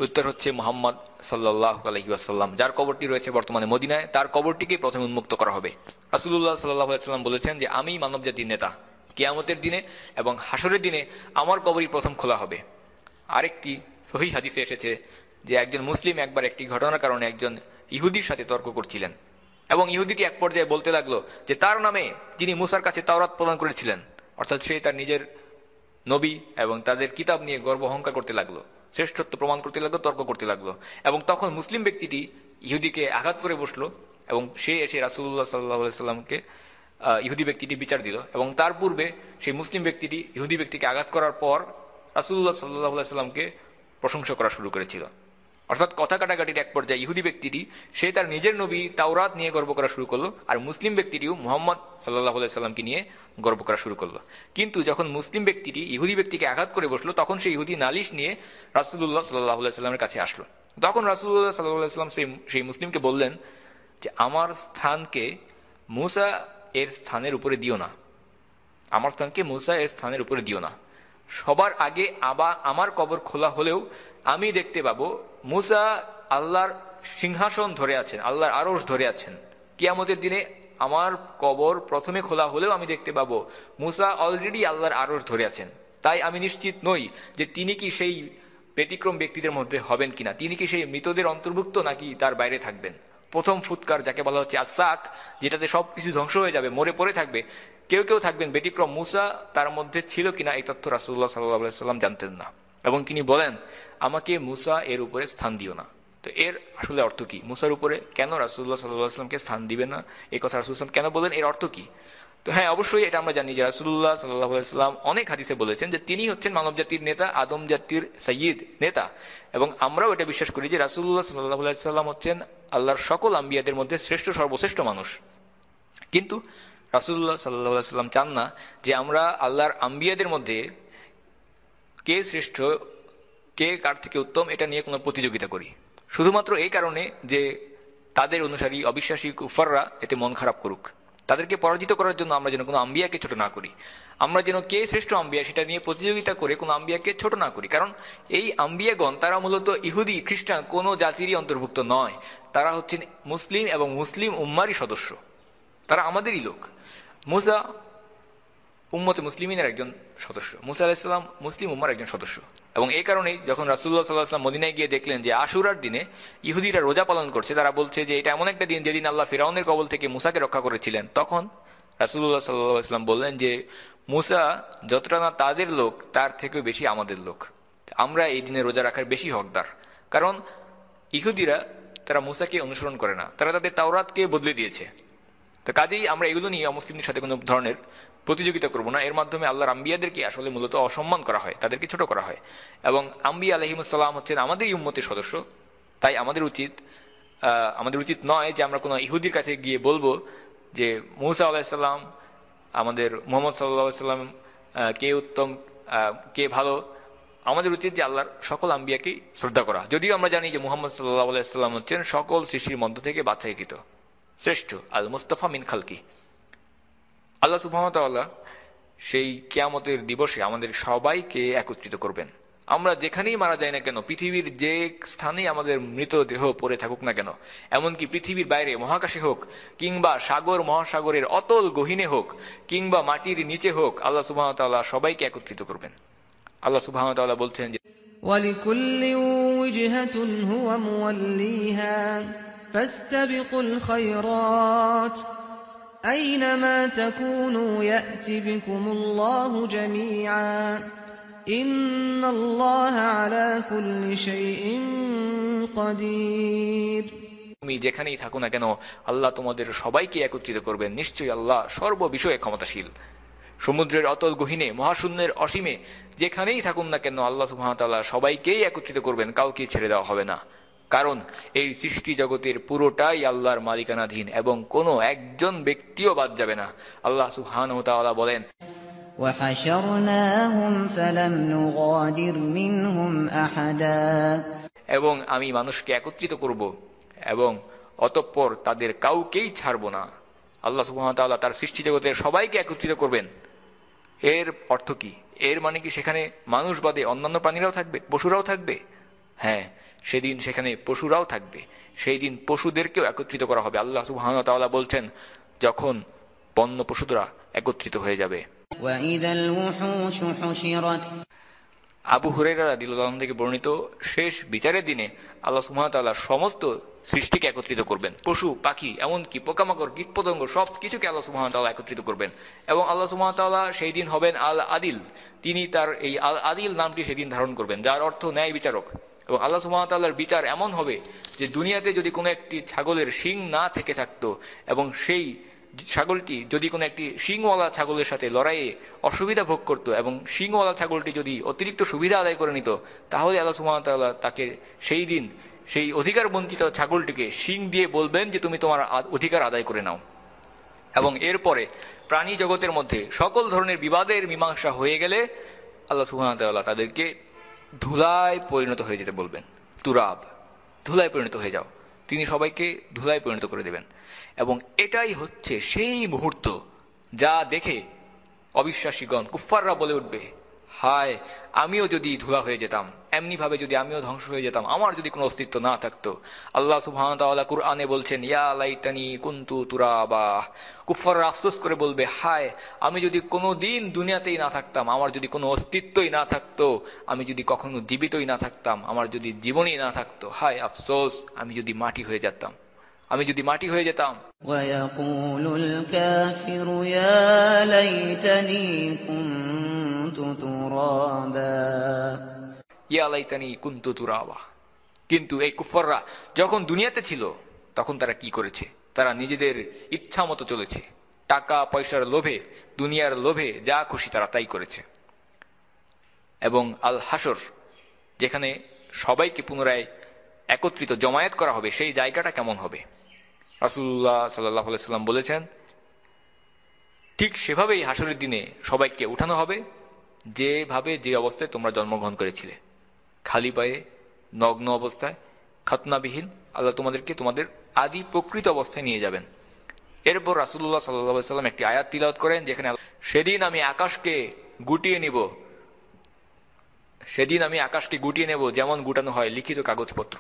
Speaker 3: উত্তর হচ্ছে মুহাম্মদ সাল্লাল্লাহু আলাইহি ওয়াসাল্লাম, যার কবরটি রয়েছে বর্তমানে মদিনায়, তার কবরটিকে প্রথমে উন্মুক্ত করা হবে। রাসূলুল্লাহ সাল্লাল্লাহু আলাইহি ওয়াসাল্লাম বলেছেন যে আমি মানবজাতির নেতা, কিয়ামতের দিনে এবং হাসরের দিনে আমার কবরই প্রথম খোলা হবে। আরেকটি সহিহ হাদিসে এসেছে যে একজন মুসলিম একবার একটি ঘটনার কারণে একজন ইহুদির সাথে তর্ক করছিলেন এবং ইহুদিটি এক পর্যায়ে বলতে লাগলো যে তার নামে যিনি মুসার কাছে তাওরাত প্রদান করেছিলেন, অর্থাৎ সে তার নিজের নবী এবং তাদের কিতাব নিয়ে গর্ব অহংকার করতে লাগলো, শ্রেষ্ঠত্ব প্রমাণ করতে লাগলো, তর্ক করতে লাগলো। এবং তখন মুসলিম ব্যক্তিটি ইহুদিকে আঘাত করে বসলো এবং সে এসে রাসূলুল্লাহ সাল্লাল্লাহু আলাইহি ওয়াসাল্লামকে ইহুদি ব্যক্তিটি বিচার দিল এবং তার পূর্বে সেই মুসলিম ব্যক্তিটি ইহুদি ব্যক্তিকে আঘাত করার পর রাসূলুল্লাহ সাল্লাল্লাহু আলাইহি ওয়াসাল্লামকে প্রশংসা করা শুরু করেছিল। অর্থাৎ কথা কাটাকাটির এক পর্যায়ে ইহুদি ব্যক্তিটি সে তার নিজের নবী তাওরাত নিয়ে গর্ব করা শুরু করলো, আর মুসলিম ব্যক্তিটিও মুহাম্মদ সাল্লাল্লাহু আলাইহি ওয়াসাল্লামকে নিয়ে গর্ব করা শুরু করলো। কিন্তু যখন মুসলিম ব্যক্তিটি ইহুদি ব্যক্তিকে আঘাত করে বসলো, তখন সেই ইহুদি নালিশ নিয়ে রাসূলুল্লাহ সাল্লাল্লাহু আলাইহি ওয়াসাল্লামের কাছে আসলো। তখন রাসূলুল্লাহ সাল্লাল্লাহু আলাইহি ওয়াসাল্লাম সেই মুসলিমকে বললেন যে আমার স্থানকে মুসা এর স্থানের উপরে দিও না, আমার স্থানকে মুসা এর স্থানের উপরে দিও না। সবার আগে আমার কবর খোলা হলেও আমি দেখতে পাবো মুসা আল্লাহর সিংহাসন ধরে আছেন, আল্লাহর আরশ ধরে আছেন। কিয়ামতের দিনে আমার কবর প্রথমে খোলা হলেও আমি দেখতে পাবো মুসা অলরেডি আল্লাহর আরশ ধরে আছেন। তাই আমি নিশ্চিত নই যে তিনি কি সেই ব্যতিক্রম ব্যক্তিদের মধ্যে হবেন কিনা, তিনি কি সেই মৃতদের অন্তর্ভুক্ত নাকি তার বাইরে থাকবেন। প্রথম ফুৎকার যাকে বলা হচ্ছে আসাক, যেটাতে সবকিছু ধ্বংস হয়ে যাবে, মরে পড়ে থাকবে, কেউ কেউ থাকবেন ব্যতিক্রম। মুসা তার মধ্যে ছিল কিনা এই তথ্য রাসূলুল্লাহ সাল্লাল্লাহু আলাইহি সাল্লাম জানতেন না, এবং তিনি বলেন আমাকে মুসা এর উপরে স্থান দিও না। তো এর আসলে অর্থ কি? মুসার উপরে কেন রাসূলুল্লাহ সাল্লাল্লাহু আলাইহি সাল্লামকে স্থান দিবে না, এই কথা রাসূলুল্লাহ সাল্লাল্লাহু আলাইহি সাল্লাম কেন বলেন, এর অর্থ কি? তো হ্যাঁ, অবশ্যই এটা আমরা জানি যে রাসূলুল্লাহ সাল্লাল্লাহু আলাইহি সাল্লাম অনেক হাদিসে বলেছেন যে তিনি হচ্ছেন মানব জাতির নেতা, আদম জাতির সাইয়্যিদ নেতা, এবং আমরাও এটা বিশ্বাস করি যে রাসূলুল্লাহ সাল্লাল্লাহু আলাইহি সাল্লাম হচ্ছেন আল্লাহর সকল আম্বিয়াদের মধ্যে শ্রেষ্ঠ, সর্বশ্রেষ্ঠ মানুষ। কিন্তু রাসূলুল্লাহ সাল্লাল্লাহু আলাইহি সাল্লাম চান না যে আমরা আল্লাহর আম্বিয়াদের মধ্যে কে শ্রেষ্ঠ, কে কার থেকে উত্তম, এটা নিয়ে কোনো প্রতিযোগিতা করি, শুধুমাত্র এই কারণে যে তাদের অনুসারী অবিশ্বাসী কুফাররা এতে মন খারাপ করুক। তাদেরকে পরাজিত করার জন্য আমরা যেন কোনো আম্বিয়াকে ছোট না করি, আমরা যেন কে শ্রেষ্ঠ আম্বিয়া সেটা নিয়ে প্রতিযোগিতা করে কোনো আম্বিয়াকে ছোট না করি। কারণ এই আম্বিয়াগণ তারা মূলত ইহুদি খ্রিস্টান কোনো জাতিরই অন্তর্ভুক্ত নয়, তারা হচ্ছেন মুসলিম এবং মুসলিম উম্মারই সদস্য, তারা আমাদেরই লোক। মুসা উম্মতে মুসলিমিনের একজন সদস্য, মুসা আলাইহিস সালাম মুসলিম উম্মার একজন সদস্য। এবং এই কারণেই যখন রাসূলুল্লাহ সাল্লাল্লাহু আলাইহি ওয়াসাল্লাম মদিনায় গিয়ে দেখলেন যে আশুরার দিনে ইহুদিরা রোজা পালন করছে, তারা বলছে যে এটা এমন একটা দিন যেদিন আল্লাহ ফিরাউনের কবল থেকে মুসাকে রক্ষা করেছিলেন, তখন রাসূলুল্লাহ সাল্লাল্লাহু আলাইহি ওয়াসাল্লাম বললেন যে মুসা যতটা না তাদের লোক, তার থেকেও বেশি আমাদের লোক, আমরা এই দিনে রোজা রাখার বেশি হকদার। কারণ ইহুদিরা তারা মুসাকে অনুসরণ করে না, তারা তাদের তাওরাতকে বদলে দিয়েছে। তো কাজেই আমরা এগুলো নিয়ে অমুসলিমদের সাথে কোনো ধরনের প্রতিযোগিতা করব না। এর মাধ্যমে আল্লাহর আম্বিয়াদেরকে আসলে মূলত অসম্মান করা হয়, তাদেরকে ছোট করা হয়। এবং আম্বিয়া আলাইহিমুস সালাম হচ্ছেন আমাদেরই উম্মতের সদস্য, তাই আমাদের উচিত নয় যে আমরা কোনো ইহুদির কাছে গিয়ে বলবো যে মুসা আলাইহিস সালাম, আমাদের মুহাম্মদ সাল্লাল্লাহু আলাইহি ওয়াসাল্লাম কে উত্তম, কে ভালো। আমাদের উচিত যে আল্লাহর সকল আম্বিয়াকেই শ্রদ্ধা করা, যদিও আমরা জানি যে মুহাম্মদ সাল্লাল্লাহু আলাইহি ওয়াসাল্লাম হচ্ছেন সকল সৃষ্টির মধ্য থেকে বাছাইকৃত শ্রেষ্ঠ, আল মুস্তাফা মিন খালকি। আল্লাহ সুবহানাহু ওয়া তাআলা সেই কিয়ামতের দিবসে আমাদের সবাইকে একত্রিত করবেন। আমরা যেখানেই মারা যাই না কেন, পৃথিবীর যে স্থানেই আমাদের মৃতদেহ পড়ে থাকুক না কেন, এমনকি পৃথিবীর বাইরে মহাকাশে হোক, কিংবা সাগর মহাসাগরের অতল গহীনে হোক, কিংবা মাটির নিচে হোক, আল্লাহ সুবহানাহু ওয়া তাআলা সবাইকে একত্রিত করবেন। আল্লাহ সুবহানাহু ওয়া তাআলা বলছেন যে
Speaker 1: وَلِكُلٍّ وِجْهَةٌ هُوَ مُوَلِّيهَا فَاسْتَبِقُوا الْخَيْرَاتِ أَيْنَمَا تَكُونُوا يَأْتِ بِكُمُ اللَّهُ جَمِيعًا إِنَّ اللَّهَ عَلَى كُلِّ شَيْءٍ قَدِيرٌ।
Speaker 3: তুমি যেখানেই থাকো না কেন আল্লাহ তোমাদের সবাইকে একত্রিত করবেন, নিশ্চয়ই আল্লাহ সর্ববিষয়ে ক্ষমতাশীল। সমুদ্রের অতল গহীনে, মহাশূন্যের অসীমে যেখানেই থাকুন না কেন আল্লাহ সুবহানাহু ওয়া তাআলা সবাইকেই একত্রিত করবেন, কাউকে ছেড়ে দেওয়া হবে না। কারণ এই সৃষ্টি জগতের পুরোটাই আল্লাহর মালিকানাধীন এবং কোনো একজন ব্যক্তিও বাদ যাবে না। আল্লাহ সুবহানাহু ওয়া তাআলা বলেন,
Speaker 4: وَحَشَرْنَاهُمْ فَلَمْ نُغَادِرْ مِنْهُمْ أَحَدًا।
Speaker 3: এবং আমি মানুষকে একত্রিত করব এবং অতঃপর তাদের কাউকেই ছাড়ব না। আল্লাহ সুবহানাহু ওয়া তাআলা তার সৃষ্টি জগতের সবাইকে একত্রিত করবেন। এর অর্থ কি? এর মানে কি সেখানে মানুষ বাদে অন্যান্য প্রাণীরাও থাকবে, পশুরাও থাকবে? হ্যাঁ, সেদিন সেখানে পশুরাও থাকবে, সেই দিন পশুদেরকেও একত্রিত করা হবে। আল্লাহ সুবহানাহু ওয়া তাআলা বলছেন যখন বন্য পশুরা একত্রিত হয়ে যাবে।
Speaker 4: وَإِذَا الْوُحُوشُ حُشِرَتْ।
Speaker 3: আবু হুরায়রা রাদিয়াল্লাহু আনহু থেকে বর্ণিত, শেষ বিচারের দিনে আল্লাহ সুবহানাহু ওয়া তাআলা সমস্ত সৃষ্টিকে একত্রিত করবেন, পশু পাখি এমনকি পোকামাকড় কীটপতঙ্গ সব কিছুকে আল্লাহ সুবহানাহু ওয়া তাআলা একত্রিত করবেন। এবং আল্লাহ সুবহানাহু ওয়া তাআলা সেই দিন হবেন আল আদিল, তিনি তার এই আল আদিল নামটি সেদিন ধারণ করবেন, যার অর্থ ন্যায় বিচারক। এবং আল্লাহ সুবহানাহু ওয়া তাআলার বিচার এমন হবে যে দুনিয়াতে যদি কোনো একটি ছাগলের শিং না থেকে থাকতো এবং সেই ছাগলটি যদি কোনো একটি শিংওয়ালা ছাগলের সাথে লড়াইয়ে অসুবিধা ভোগ করত এবং শিংওয়ালা ছাগলটি যদি অতিরিক্ত সুবিধা আদায় করে নিত, তাহলে আল্লাহ সুবহানাহু ওয়া তাআলা তাকে সেই দিন সেই অধিকার বঞ্চিত ছাগলটিকে শিং দিয়ে বলবেন যে তুমি তোমার অধিকার আদায় করে নাও। এবং এরপরে প্রাণী জগতের মধ্যে সকল ধরনের বিবাদের মীমাংসা হয়ে গেলে আল্লাহ সুবহানাহু ওয়া তাআলা তাদেরকে ধুলায় পরিণত হয়ে যেতে বলবেন। তুরাব, ধুলায় পরিণত হয়ে যাও, তিনি সবাইকে ধুলায় পরিণত করে দেবেন। এবং এটাই হচ্ছে সেই মুহূর্ত যা দেখে অবিশ্বাসীগণ কুফফাররা বলে উঠবে হায় আমিও যদি ধুলা হয়ে যেতাম, এমনি ভাবে যদি আমিও ধ্বংস হয়ে যেতাম, আমার যদি কোনো অস্তিত্ব না থাকতো। আল্লাহ সুবহানাহু ওয়া তাআলা কুরআনে বলছেন, ইয়া লাইতানি কুনতু তুরাবা। কুফাররা আফসোস করে বলবে, হায় আমি যদি কোনো দিন দুনিয়াতেই না থাকতাম, আমার যদি কোনো অস্তিত্বই না থাকতো, আমি যদি কখনো জীবিতই না থাকতাম, আমার যদি জীবনই না থাকতো, হায় আফসোস আমি যদি মাটি হয়ে যেতাম, আমি যদি মাটি হয়ে যেতাম।
Speaker 4: ويقول الكافر يا ليتني كنت ترابا
Speaker 3: ইয়া লাইতানি কুনতু তুরাবা। কিন্তু এই কুফাররা যখন দুনিয়াতে ছিল তখন তারা কি করেছে? তারা নিজেদের ইচ্ছা মতো চলেছে, টাকা পয়সার লোভে, দুনিয়ার লোভে যা খুশি তারা তাই করেছে। এবং আল হাসর, যেখানে সবাইকে পুনরায় একত্রিত জমায়েত করা হবে, সেই জায়গাটা কেমন হবে? রাসূলুল্লাহ সাল্লাল্লাহু আলাইহি সাল্লাম বলেছেন, ঠিক সেভাবেই হাসরের দিনে সবাইকে উঠানো হবে, যেভাবে যে অবস্থায় তোমরা জন্মগ্রহণ করেছিলে, খালি পায়ে, নগ্ন অবস্থায়, খতনাবিহীন। আল্লাহ তোমাদেরকে তোমাদের আদি প্রকৃত অবস্থায় নিয়ে যাবেন। এরপর রাসূলুল্লাহ সাল্লাল্লাহু আলাইহি সাল্লাম একটি আয়াত তিলাওয়াত করেন, যেখানে সেদিন আমি আকাশকে গুটিয়ে নিব, সেদিন আমি আকাশকে গুটিয়ে নেব যেমন গুটানো হয় লিখিত কাগজপত্র।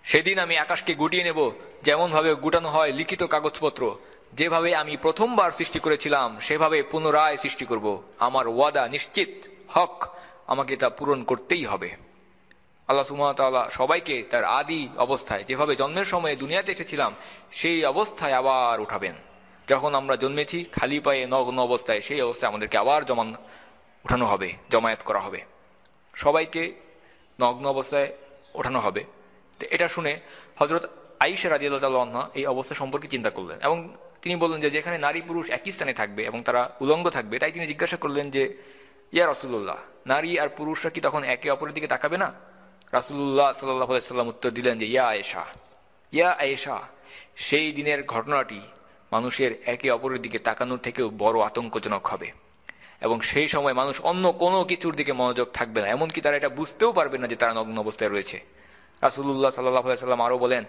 Speaker 3: সেদিন আমি আকাশকে গুটিয়ে নেব যেমন ভাবে গুটানো হয় লিখিত কাগজপত্র। যেভাবে আমি প্রথমবার সৃষ্টি করেছিলাম সেভাবে পুনরায় সৃষ্টি করব। আমার ওয়াদা নিশ্চিত, হক, আমাকে তা পূরণ করতেই হবে। আল্লাহ সুবহানাহু ওয়া তাআলা সবাইকে তার আদি অবস্থায়, যেভাবে জন্মের সময় দুনিয়াতে এসেছিলাম সেই অবস্থায় আবার উঠাবেন। যখন আমরা জন্মেছি খালি পায়ে নগ্ন অবস্থায়, সেই অবস্থায় আমাদেরকে আবার উঠানো হবে, জমায়েত করা হবে, সবাইকে নগ্ন অবস্থায় ওঠানো হবে। তো এটা শুনে হযরত আয়েশা রাদিয়াল্লাহু তাআলা আনহা এই অবস্থা সম্পর্কে চিন্তা করলেন এবং তিনি বললেন যে যেখানে নারী পুরুষ একই স্থানে থাকবে এবং তারা উলঙ্গ থাকবে, তাই তিনি জিজ্ঞাসা করলেন যে, ইয়া রাসূলুল্লাহ, নারী আর পুরুষরা কি তখন একে অপরের দিকে তাকাবে না? রাসূলুল্লাহ সাল্লাল্লাহু আলাইহি সাল্লাম উত্তর দিলেন যে, ইয়া আয়েশা, সেই দিনের ঘটনাটি মানুষের একে অপরের দিকে তাকানোর থেকেও বড় আতঙ্কজনক হবে এবং সেই সময় মানুষ অন্য কোনো কিছুর দিকে মনোযোগ থাকবে না, এমনকি তারা এটা বুঝতেও পারবে না যে তারা নগ্ন অবস্থায় রয়েছে। রাসূলুল্লাহ সাল্লাল্লাহু আলাইহি সাল্লাম আরো বলেন,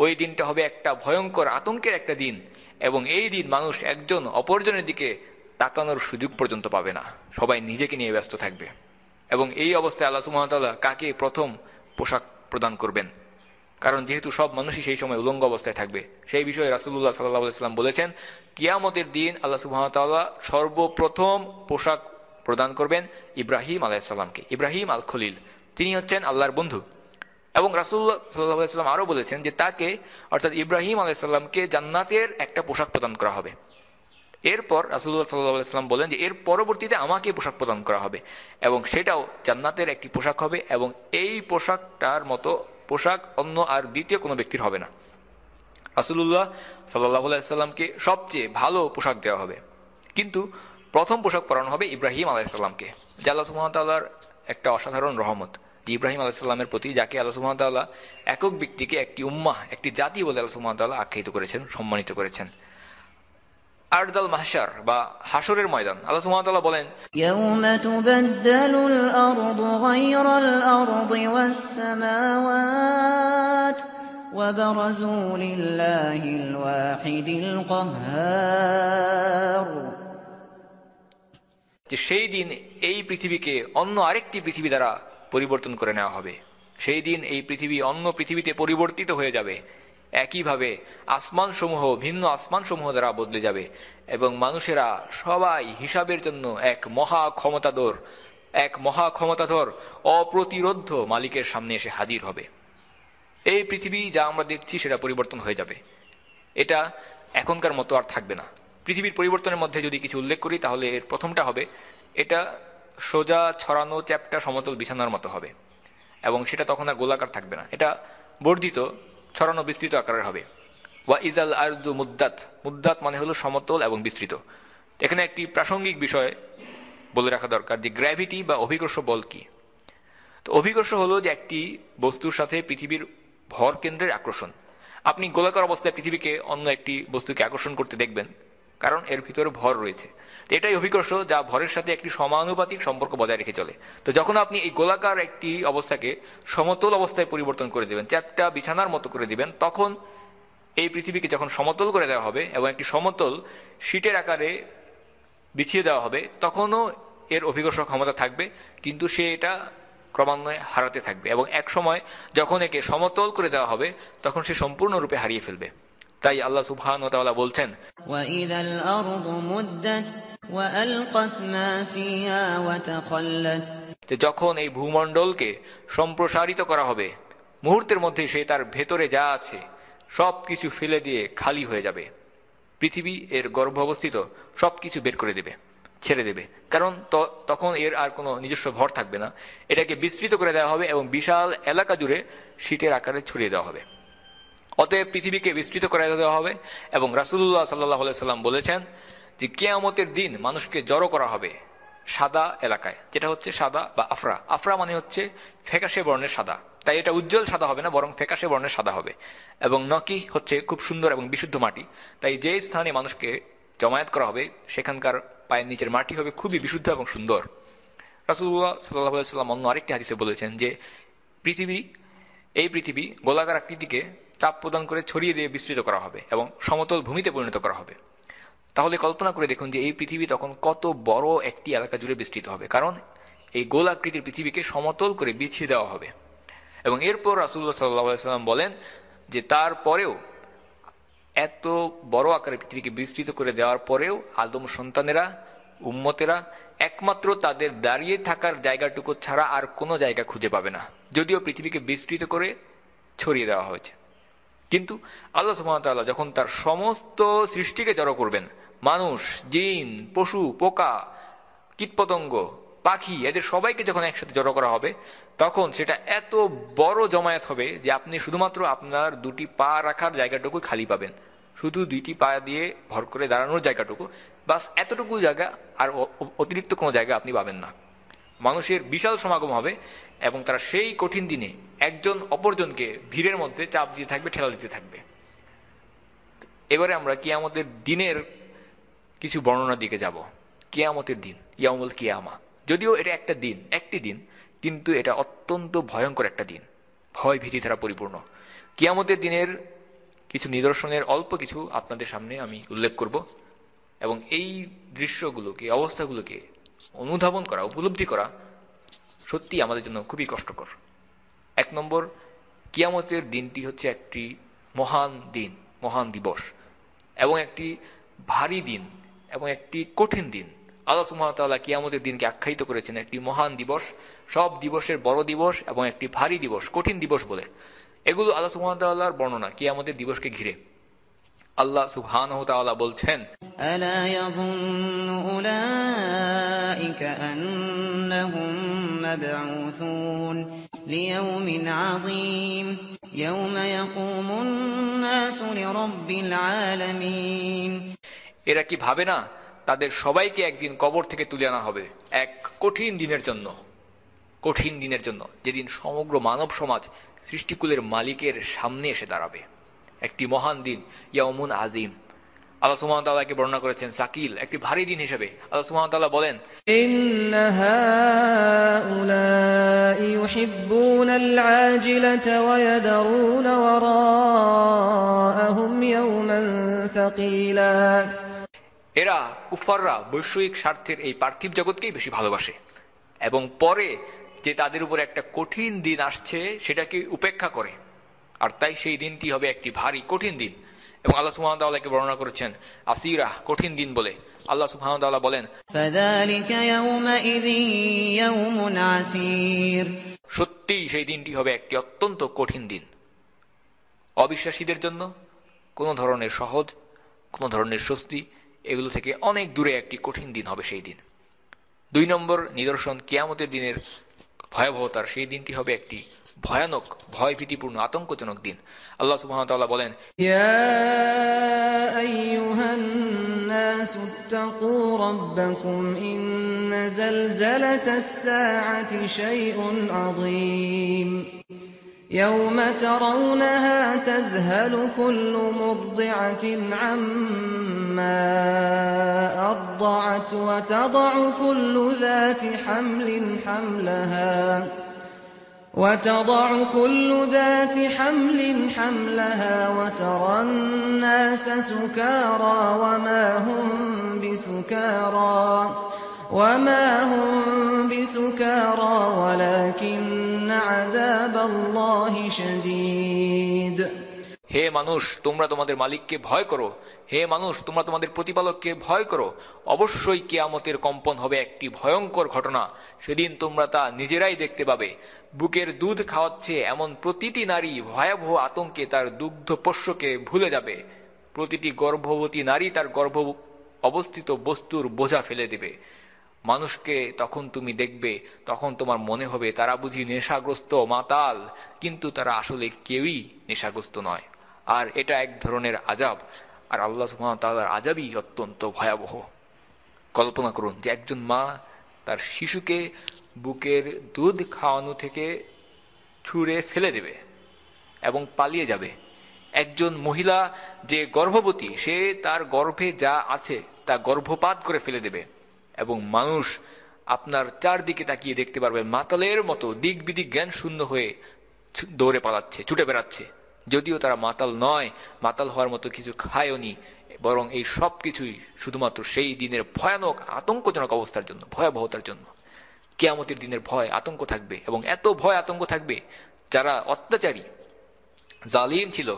Speaker 3: ওই দিনটা হবে একটা ভয়ঙ্কর আতঙ্কের একটা দিন এবং এই দিন মানুষ একজন অপরজনের দিকে তাকানোর সুযোগ পর্যন্ত পাবে না, সবাই নিজেকে নিয়ে ব্যস্ত থাকবে। এবং এই অবস্থায় আল্লাহ সুবহানাহু ওয়া তাআলা কাকে প্রথম পোশাক প্রদান করবেন? কারণ যেহেতু সব মানুষই সেই সময় উলঙ্গ অবস্থায় থাকবে, সেই বিষয়ে রাসূলুল্লাহ সাল্লাল্লাহু আলাইহি সাল্লাম বলেছেন, কিয়ামতের দিন আল্লাহ সুবহানাহু ওয়া তাআলা সর্বপ্রথম পোশাক প্রদান করবেন ইব্রাহিম আলাইহিস সালামকে। ইব্রাহিম আল খলিল, তিনি হচ্ছেন আল্লাহর বন্ধু। এবং রাসূলুল্লাহ সাল্লাল্লাহু আলাইহি সাল্লাম আরো বলেছেন যে তাকে, অর্থাৎ ইব্রাহিম আলাইহিস সালামকে জান্নাতের একটা পোশাক প্রদান করা হবে। এরপর রাসূলুল্লাহ সাল্লাল্লাহু আলাইহি সাল্লাম বলেন যে এর পরবর্তীতে আমাকে পোশাক প্রদান করা হবে এবং সেটাও জান্নাতের একটি পোশাক হবে এবং এই পোশাকটার মতো পোশাক অন্য আর দ্বিতীয় কোনো ব্যক্তির হবে না। রাসূলুল্লাহ সাল্লাল্লাহু আলাইহি সাল্লামকে সবচেয়ে ভালো পোশাক দেওয়া হবে, কিন্তু প্রথম পোশাক পরানো হবে ইব্রাহিম আলাইহিস সালামকে, যা আল্লাহ সুবহানাহু ওয়া তাআলার একটা অসাধারণ রহমত। ইব্রাহিম আলাইহিস সালামের প্রতি, যাকে আল্লাহ সুবহানাহু ওয়া তাআলা একক ব্যক্তিকে একটি উম্মাহ, একটি জাতি বলে আল্লাহ সুবহানাহু ওয়া তাআলা আখ্যায়িত করেছেন, সম্মানিত করেছেন। আরদাল মাহশার বা হাসরের ময়দান, আল্লাহ সুবহানাহু ওয়া তাআলা বলেন,
Speaker 4: ইয়াউমা তুবাদদালুল আরদু গায়রাল আরদি ওয়াস সামাওয়াত ওয়া বারাজু লিল্লাহিল ওয়াহিদিল কাহ্হার।
Speaker 3: যে সেই দিন এই পৃথিবীকে অন্য আরেকটি পৃথিবী দ্বারা পরিবর্তন করে নেওয়া হবে। সেই দিন এই পৃথিবী অন্য পৃথিবীতে পরিবর্তিত হয়ে যাবে, একইভাবে আসমানসমূহ ভিন্ন আসমানসমূহ দ্বারা বদলে যাবে এবং মানুষেরা সবাই হিসাবের জন্য এক মহা ক্ষমতাধর অপ্রতিরোধ্য মালিকের সামনে এসে হাজির হবে। এই পৃথিবী যা আমরা দেখছি সেটা পরিবর্তন হয়ে যাবে, এটা এখনকার মতো আর থাকবে না। পৃথিবীর পরিবর্তনের মধ্যে যদি কিছু উল্লেখ করি তাহলে এর প্রথমটা হবে, এটা সোজা ছড়ানো চ্যাপ্টা সমতল বিছানার মতো হবে এবং সেটা তখন আর গোলাকার থাকবে না, এটা বর্ধিত ছড়ানো বিস্তৃত আকারের হবে। ওয়া ইজাল আরদু মুদ্দাত, মুদ্দাত মানে হলো সমতল এবং বিস্তৃত। এখানে একটি প্রাসঙ্গিক বিষয় বলে রাখা দরকার যে গ্র্যাভিটি বা অভিকর্ষ বল কি। তো অভিকর্ষ হলো যে একটি বস্তুর সাথে পৃথিবীর ভর কেন্দ্রের আকর্ষণ। আপনি গোলাকার অবস্থায় পৃথিবীকে অন্য একটি বস্তুকে আকর্ষণ করতে দেখবেন, কারণ এর ভিতরে ভর রয়েছে। এটাই অভিকর্ষ, যা ভরের সাথে একটি সমানুপাতিক সম্পর্ক বজায় রেখে চলে। তো যখন আপনি এই গোলাকার একটি অবস্থাকে সমতল অবস্থায় পরিবর্তন করে দেবেন, চ্যাপ্টা বিছানার মতো করে দিবেন, তখন এই পৃথিবীকে যখন সমতল করে দেওয়া হবে এবং একটি সমতল শীটের আকারে বিছিয়ে দেওয়া হবে তখনও এর অভিঘর্ষণ ক্ষমতা থাকবে, কিন্তু সে এটা ক্রমান্বয়ে হারাতে থাকবে এবং এক সময় যখন একে সমতল করে দেওয়া হবে তখন সে সম্পূর্ণরূপে হারিয়ে ফেলবে। তাই আল্লাহ সুবহানাহু ওয়া তাআলা বলছেন,
Speaker 4: وَإِذَا الْأَرْضُ مُدَّتْ وَأَلْقَتْ مَا فِيهَا وَتَخَلَّتْ
Speaker 3: যে যখন এই ভূমণ্ডলকে সম্প্রসারিত করা হবে মুহূর্তের মধ্যে সে তার ভেতরে যা আছে সবকিছু ফেলে দিয়ে খালি হয়ে যাবে। পৃথিবী এর গর্ভে অবস্থিত সবকিছু বের করে দেবে, ছেড়ে দেবে, কারণ তখন এর আর কোনো নিজস্ব ভর থাকবে না। এটাকে বিস্তৃত করে দেওয়া হবে এবং বিশাল এলাকা জুড়ে শীতের আকারে ছড়িয়ে দেওয়া হবে। অতএব পৃথিবীকে বিস্তৃত করে দেওয়া হবে এবং রাসূলুল্লাহ সাল্লাল্লাহু আলাইহি সাল্লাম বলেছেন যে কিয়ামতের দিন মানুষকে জড়ো করা হবে সাদা এলাকায়, যেটা হচ্ছে সাদা বা আফরা। আফরা মানে হচ্ছে ফ্যাকাশে বর্ণের সাদা, তাই এটা উজ্জ্বল সাদা হবে না, বরং ফ্যাকাশে বর্ণের সাদা হবে। এবং নকি হচ্ছে খুব সুন্দর এবং বিশুদ্ধ মাটি, তাই যে স্থানে মানুষকে জমায়েত করা হবে সেখানকার পায়ের নিচের মাটি হবে খুবই বিশুদ্ধ এবং সুন্দর। রাসূলুল্লাহ সাল্লাল্লাহু আলাইহি সাল্লাম অন্য আরেকটি হাদিসে বলেছেন যে এই পৃথিবী গোলাকার আকৃতিকে চাপ প্রদান করে ছড়িয়ে দিয়ে বিস্তৃত করা হবে এবং সমতল ভূমিতে পরিণত করা হবে। তাহলে কল্পনা করে দেখুন যে এই পৃথিবী তখন কত বড় একটি এলাকা জুড়ে বিস্তৃত হবে, কারণ এই গোল আকৃতির পৃথিবীকে সমতল করে বিছিয়ে দেওয়া হবে। এবং এরপর রাসূলুল্লাহ সাল্লাল্লাহু আলাইহি সাল্লাম বলেন যে তারপরেও এত বড় আকারে পৃথিবীকে বিস্তৃত করে দেওয়ার পরেও আদম সন্তানেরা, উম্মতেরা একমাত্র তাদের দাঁড়িয়ে থাকার জায়গাটুকু ছাড়া আর কোনো জায়গা খুঁজে পাবে না, যদিও পৃথিবীকে বিস্তৃত করে ছড়িয়ে দেওয়া হয়েছে। কিন্তু আল্লাহ সুবহানাহু ওয়া তাআলা যখন তার সমস্ত সৃষ্টিকে জড়ো করবেন, মানুষ, জিন, পশু, পোকা, কীটপতঙ্গ, পাখি, এদের সবাইকে যখন একসাথে জড়ো করা হবে তখন সেটা এত বড় জমায়েত হবে যে আপনি শুধুমাত্র আপনার দুটি পা রাখার জায়গাটুকু খালি পাবেন, শুধু দুইটি পা দিয়ে ভর করে দাঁড়ানোর জায়গাটুকু, বাস এতটুকু জায়গা, আর অতিরিক্ত কোনো জায়গা আপনি পাবেন না। মানুষের বিশাল সমাগম হবে এবং তারা সেই কঠিন দিনে একজন অপরজনকে ভিড়ের মধ্যে চাপ দিয়ে থাকবে, ঠেলা দিতে থাকবে। এবারে আমরা কিয়ামতের দিনের কিছু বর্ণনার দিকে যাব। কিয়ামতের দিন, ইয়াউমুল কিয়ামা, যদিও এটা একটি দিন, কিন্তু এটা অত্যন্ত ভয়ঙ্কর একটা দিন, ভয় ভীতি দ্বারা পরিপূর্ণ। কিয়ামতের দিনের কিছু নিদর্শনের অল্প কিছু আপনাদের সামনে আমি উল্লেখ করব এবং এই দৃশ্যগুলোকে, অবস্থাগুলোকে অনুধাবন করা, উপলব্ধি করা সত্যি আমাদের জন্য খুবই কষ্টকর। 1 নম্বর, কিয়ামতের দিনটি হচ্ছে একটি মহান দিন, মহান দিবস এবং একটি ভারী দিন এবং একটি কঠিন দিন। আল্লাহ সুবহানাহু ওয়া তাআলা কিয়ামতের দিনকে আখ্যায়িত করেছেন একটি মহান দিবস, সব দিবসের বড় দিবস এবং একটি ভারী দিবস, কঠিন দিবস বলে। এগুলো আল্লাহ সুবহানাহু ওয়া তাআলার বর্ণনা কিয়ামতের দিবসকে ঘিরে। আল্লাহ সুবহানাহু ওয়া তাআলা বলছেন,
Speaker 4: আলা ইয়াযুন্নু উলাইকা আন্নাহুম মাবউসুন লিয়াউমিন আযীম ইয়াওমা ইয়াকুমুন নাসু লিরাব্বিল আলামিন।
Speaker 3: এরা কি ভাবে না তাদের সবাইকে একদিন কবর থেকে তুলে আনা হবে এক কঠিন দিনের জন্য, কঠিন দিনের জন্য, যেদিন সমগ্র মানব সমাজ সৃষ্টিকুলের মালিকের সামনে এসে দাঁড়াবে। একটি মহান দিন, ইয়াউমুন আজিম। আল্লাহ সুবহানাহু ওয়া তাআলা কে বর্ণনা করেছেন সাকিল, একটি ভারী দিন হিসেবে। আল্লাহ সুবহানাহু ওয়া তাআলা বলেন,
Speaker 1: ইন্না হাউলাই ইউহিব্বুনাল আজিলাতা ওয়া ইয়াদরুনা ওয়ারাআহুম ইয়াওমান সাকিলা।
Speaker 3: এরা কুফাররা বৈষয়িক স্বার্থের এই পার্থিব জগৎকেই বেশি ভালোবাসে এবং পরে যে তাদের উপর একটা কঠিন দিন আসছে সেটাকে উপেক্ষা করে, আর তাই সেই দিনটি হবে একটি ভারী কঠিন দিন। এবং আল্লাহ সুবহানাহু ওয়া তাআলা বর্ণনা করেছেন আসিরা, কঠিন দিন বলে। আল্লাহ সুবহানাহু ওয়া তাআলা বলেন,
Speaker 4: ফাযালিকা ইয়াওমাইযিন ইয়াওমুন আসীর।
Speaker 3: সত্যি সেই দিনটি হবে একটি অত্যন্ত কঠিন দিন। অবিশ্বাসীদের জন্য কোনো ধরনের সহজ, কোনো ধরনের স্বস্তি, এগুলো থেকে অনেক দূরে একটি কঠিন দিন হবে সেই দিন। 2 নম্বর নিদর্শন কিয়ামতের দিনের ভয়াবহতার, সেই দিনটি হবে একটি ভয়ানক, ভয়ভীতিপূর্ণ, আতঙ্কজনক দিন। আল্লাহ সুবহানাহু ওয়া তাআলা বলেন,
Speaker 1: ইয়া আইয়ুহান নাসু ইত্তাকু রাব্বাকুম ইন্না যালজালাতাস সাআতি শাইউন আযীম ইয়াওমা তারাউনাহা তাযহালু কুল্লু মুরদি'াতিন আম্মা আরদা'at ওয়া তাদ'উ কুল্লু যাতি হামলিন হামলাহা وتضع كل ذات حمل حملها وترى الناس سكارى وما هم بسكارى وما هم بسكارى ولكن عذاب الله شديد
Speaker 3: হে মানুষ, তোমরা তোমাদের মালিককে ভয় করো। হে মানুষ, তোমরা তোমাদের প্রতিপালককে ভয় করো। অবশ্যই কিয়ামতের কম্পন হবে একটি ভয়ঙ্কর ঘটনা। সেদিন তোমরা তা নিজেরাই দেখতে পাবে। বুকের দুধ খাওয়াচ্ছে এমন প্রতিটি নারী ভয়াবহ আতঙ্কে তার দুগ্ধ পোষ্যকে ভুলে যাবে। প্রতিটি গর্ভবতী নারী তার গর্ভ অবস্থিত বস্তুর বোঝা ফেলে দেবে। মানুষকে তখন তুমি দেখবে, তখন তোমার মনে হবে তারা বুঝি নেশাগ্রস্ত মাতাল, কিন্তু তারা আসলে কেউই নেশাগ্রস্ত নয়। আর এটা এক ধরনের আযাব, আর আল্লাহ সুবহানাহু ওয়া তাআলার আযাবই অত্যন্ত ভয়াবহ। কল্পনা করুন যে একজন মা তার শিশুকে বুকের দুধ খাওয়ানো থেকে ছুঁড়ে ফেলে দেবে এবং পালিয়ে যাবে। একজন মহিলা যে গর্ভবতী, সে তার গর্ভে যা আছে তা গর্ভপাত করে ফেলে দেবে। এবং মানুষ আপনার চারদিকে তাকিয়ে দেখতে পারবে মাতালের মতো দিক বিদিক জ্ঞান শূন্য হয়ে দৌড়ে পালাচ্ছে, ছুটে বেড়াচ্ছে, যদিও তারা মাতাল নয়, মাতাল হওয়ার মতো কিছু খায়নি, বরং এই সব কিছুই শুধুমাত্র সেই দিনের ভয়ানক আতঙ্কজনক অবস্থার জন্য, ভয়াবহতার জন্য। কিয়ামতের দিনের ভয় আতঙ্ক থাকবে, এবং এত ভয় আতঙ্ক থাকবে যারা অত্যাচারী জালিম ছিল